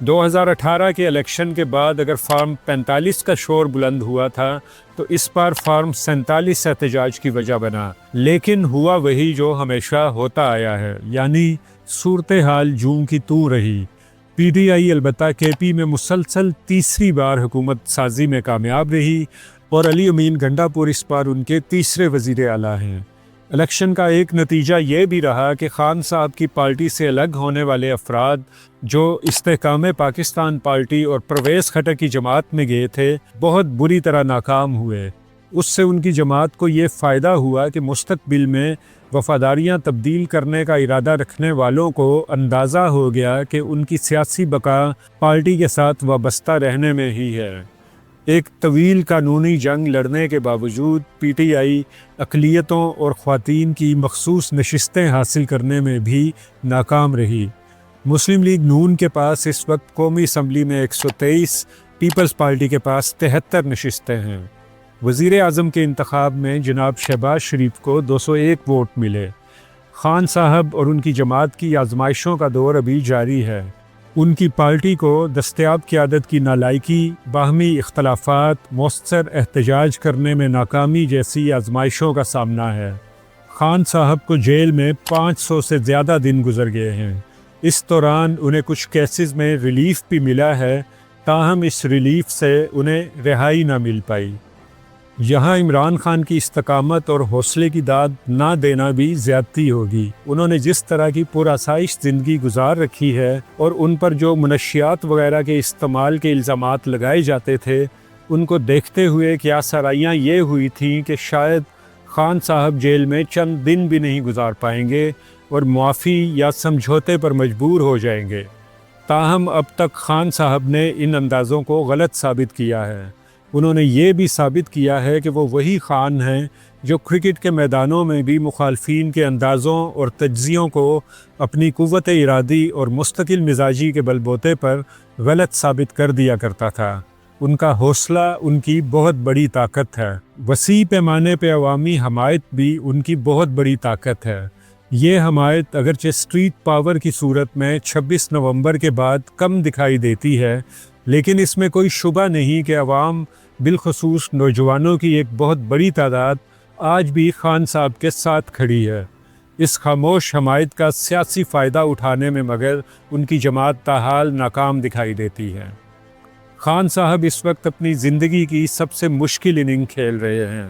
2018 کے الیکشن کے بعد اگر فارم 45 کا شور بلند ہوا تھا تو اس بار فارم 47 احتجاج کی وجہ بنا، لیکن ہوا وہی جو ہمیشہ ہوتا آیا ہے، یعنی صورتحال جوں کی توں رہی۔ پی ٹی آئی البتہ کے پی میں مسلسل تیسری بار حکومت سازی میں کامیاب رہی اور علی امین گنڈا پور اس بار ان کے تیسرے وزیر اعلیٰ ہیں۔ الیکشن کا ایک نتیجہ یہ بھی رہا کہ خان صاحب کی پارٹی سے الگ ہونے والے افراد جو استحکام پاکستان پارٹی اور پرویز خٹک کی جماعت میں گئے تھے بہت بری طرح ناکام ہوئے۔ اس سے ان کی جماعت کو یہ فائدہ ہوا کہ مستقبل میں وفاداریاں تبدیل کرنے کا ارادہ رکھنے والوں کو اندازہ ہو گیا کہ ان کی سیاسی بقا پارٹی کے ساتھ وابستہ رہنے میں ہی ہے۔ ایک طویل قانونی جنگ لڑنے کے باوجود پی ٹی آئی اقلیتوں اور خواتین کی مخصوص نشستیں حاصل کرنے میں بھی ناکام رہی۔ مسلم لیگ نون کے پاس اس وقت قومی اسمبلی میں 123، پیپلز پارٹی کے پاس 73 نشستیں ہیں۔ وزیر اعظم کے انتخاب میں جناب شہباز شریف کو 201 ووٹ ملے۔ خان صاحب اور ان کی جماعت کی آزمائشوں کا دور ابھی جاری ہے۔ ان کی پارٹی کو دستیاب قیادت کی نالائکی، باہمی اختلافات، مؤثر احتجاج کرنے میں ناکامی جیسی آزمائشوں کا سامنا ہے۔ خان صاحب کو جیل میں 500 سے زیادہ دن گزر گئے ہیں۔ اس دوران انہیں کچھ کیسز میں ریلیف بھی ملا ہے، تاہم اس ریلیف سے انہیں رہائی نہ مل پائی۔ یہاں عمران خان کی استقامت اور حوصلے کی داد نہ دینا بھی زیادتی ہوگی۔ انہوں نے جس طرح کی پرآسائش زندگی گزار رکھی ہے اور ان پر جو منشیات وغیرہ کے استعمال کے الزامات لگائے جاتے تھے، ان کو دیکھتے ہوئے کیا سرائیاں یہ ہوئی تھیں کہ شاید خان صاحب جیل میں چند دن بھی نہیں گزار پائیں گے اور معافی یا سمجھوتے پر مجبور ہو جائیں گے۔ تاہم اب تک خان صاحب نے ان اندازوں کو غلط ثابت کیا ہے۔ انہوں نے یہ بھی ثابت کیا ہے کہ وہ وہی خان ہیں جو کرکٹ کے میدانوں میں بھی مخالفین کے اندازوں اور تجزیوں کو اپنی قوت ارادی اور مستقل مزاجی کے بل بوتے پر غلط ثابت کر دیا کرتا تھا۔ ان کا حوصلہ ان کی بہت بڑی طاقت ہے۔ وسیع پیمانے پہ عوامی حمایت بھی ان کی بہت بڑی طاقت ہے۔ یہ حمایت اگرچہ اسٹریٹ پاور کی صورت میں 26 نومبر کے بعد کم دکھائی دیتی ہے، لیکن اس میں کوئی شبہ نہیں کہ عوام، بالخصوص نوجوانوں کی ایک بہت بڑی تعداد آج بھی خان صاحب کے ساتھ کھڑی ہے۔ اس خاموش حمایت کا سیاسی فائدہ اٹھانے میں مگر ان کی جماعت تاحال ناکام دکھائی دیتی ہے۔ خان صاحب اس وقت اپنی زندگی کی سب سے مشکل اننگ کھیل رہے ہیں۔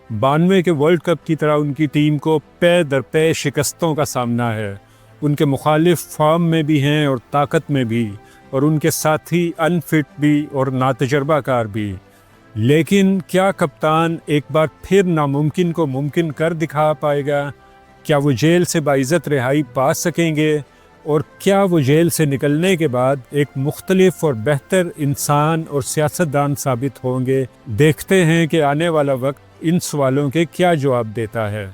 92 کے ورلڈ کپ کی طرح ان کی ٹیم کو پے در پے شکستوں کا سامنا ہے۔ ان کے مخالف فارم میں بھی ہیں اور طاقت میں بھی، اور ان کے ساتھی انفٹ بھی اور ناتجربہ کار بھی۔ لیکن کیا کپتان ایک بار پھر ناممکن کو ممکن کر دکھا پائے گا؟ کیا وہ جیل سے باعزت رہائی پا سکیں گے؟ اور کیا وہ جیل سے نکلنے کے بعد ایک مختلف اور بہتر انسان اور سیاستدان ثابت ہوں گے؟ دیکھتے ہیں کہ آنے والا وقت ان سوالوں کے کیا جواب دیتا ہے۔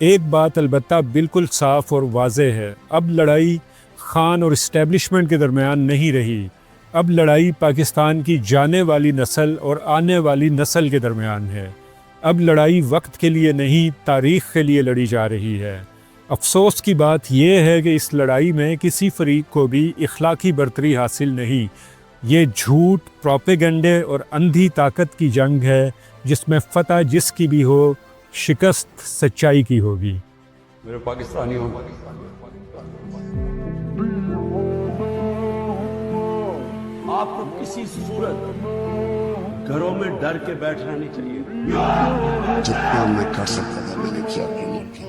ایک بات البتہ بالکل صاف اور واضح ہے، اب لڑائی خان اور اسٹیبلشمنٹ کے درمیان نہیں رہی، اب لڑائی پاکستان کی جانے والی نسل اور آنے والی نسل کے درمیان ہے۔ اب لڑائی وقت کے لیے نہیں، تاریخ کے لیے لڑی جا رہی ہے۔ افسوس کی بات یہ ہے کہ اس لڑائی میں کسی فریق کو بھی اخلاقی برتری حاصل نہیں۔ یہ جھوٹ، پروپیگنڈے اور اندھی طاقت کی جنگ ہے جس میں فتح جس کی بھی ہو، شکست سچائی کی ہوگی۔ میرے پاکستانیوں، آپ کو کسی صورت گھروں میں ڈر کے بیٹھنا نہیں چاہیے۔ جتنا میں کر سکتا تھا میں نے کیا۔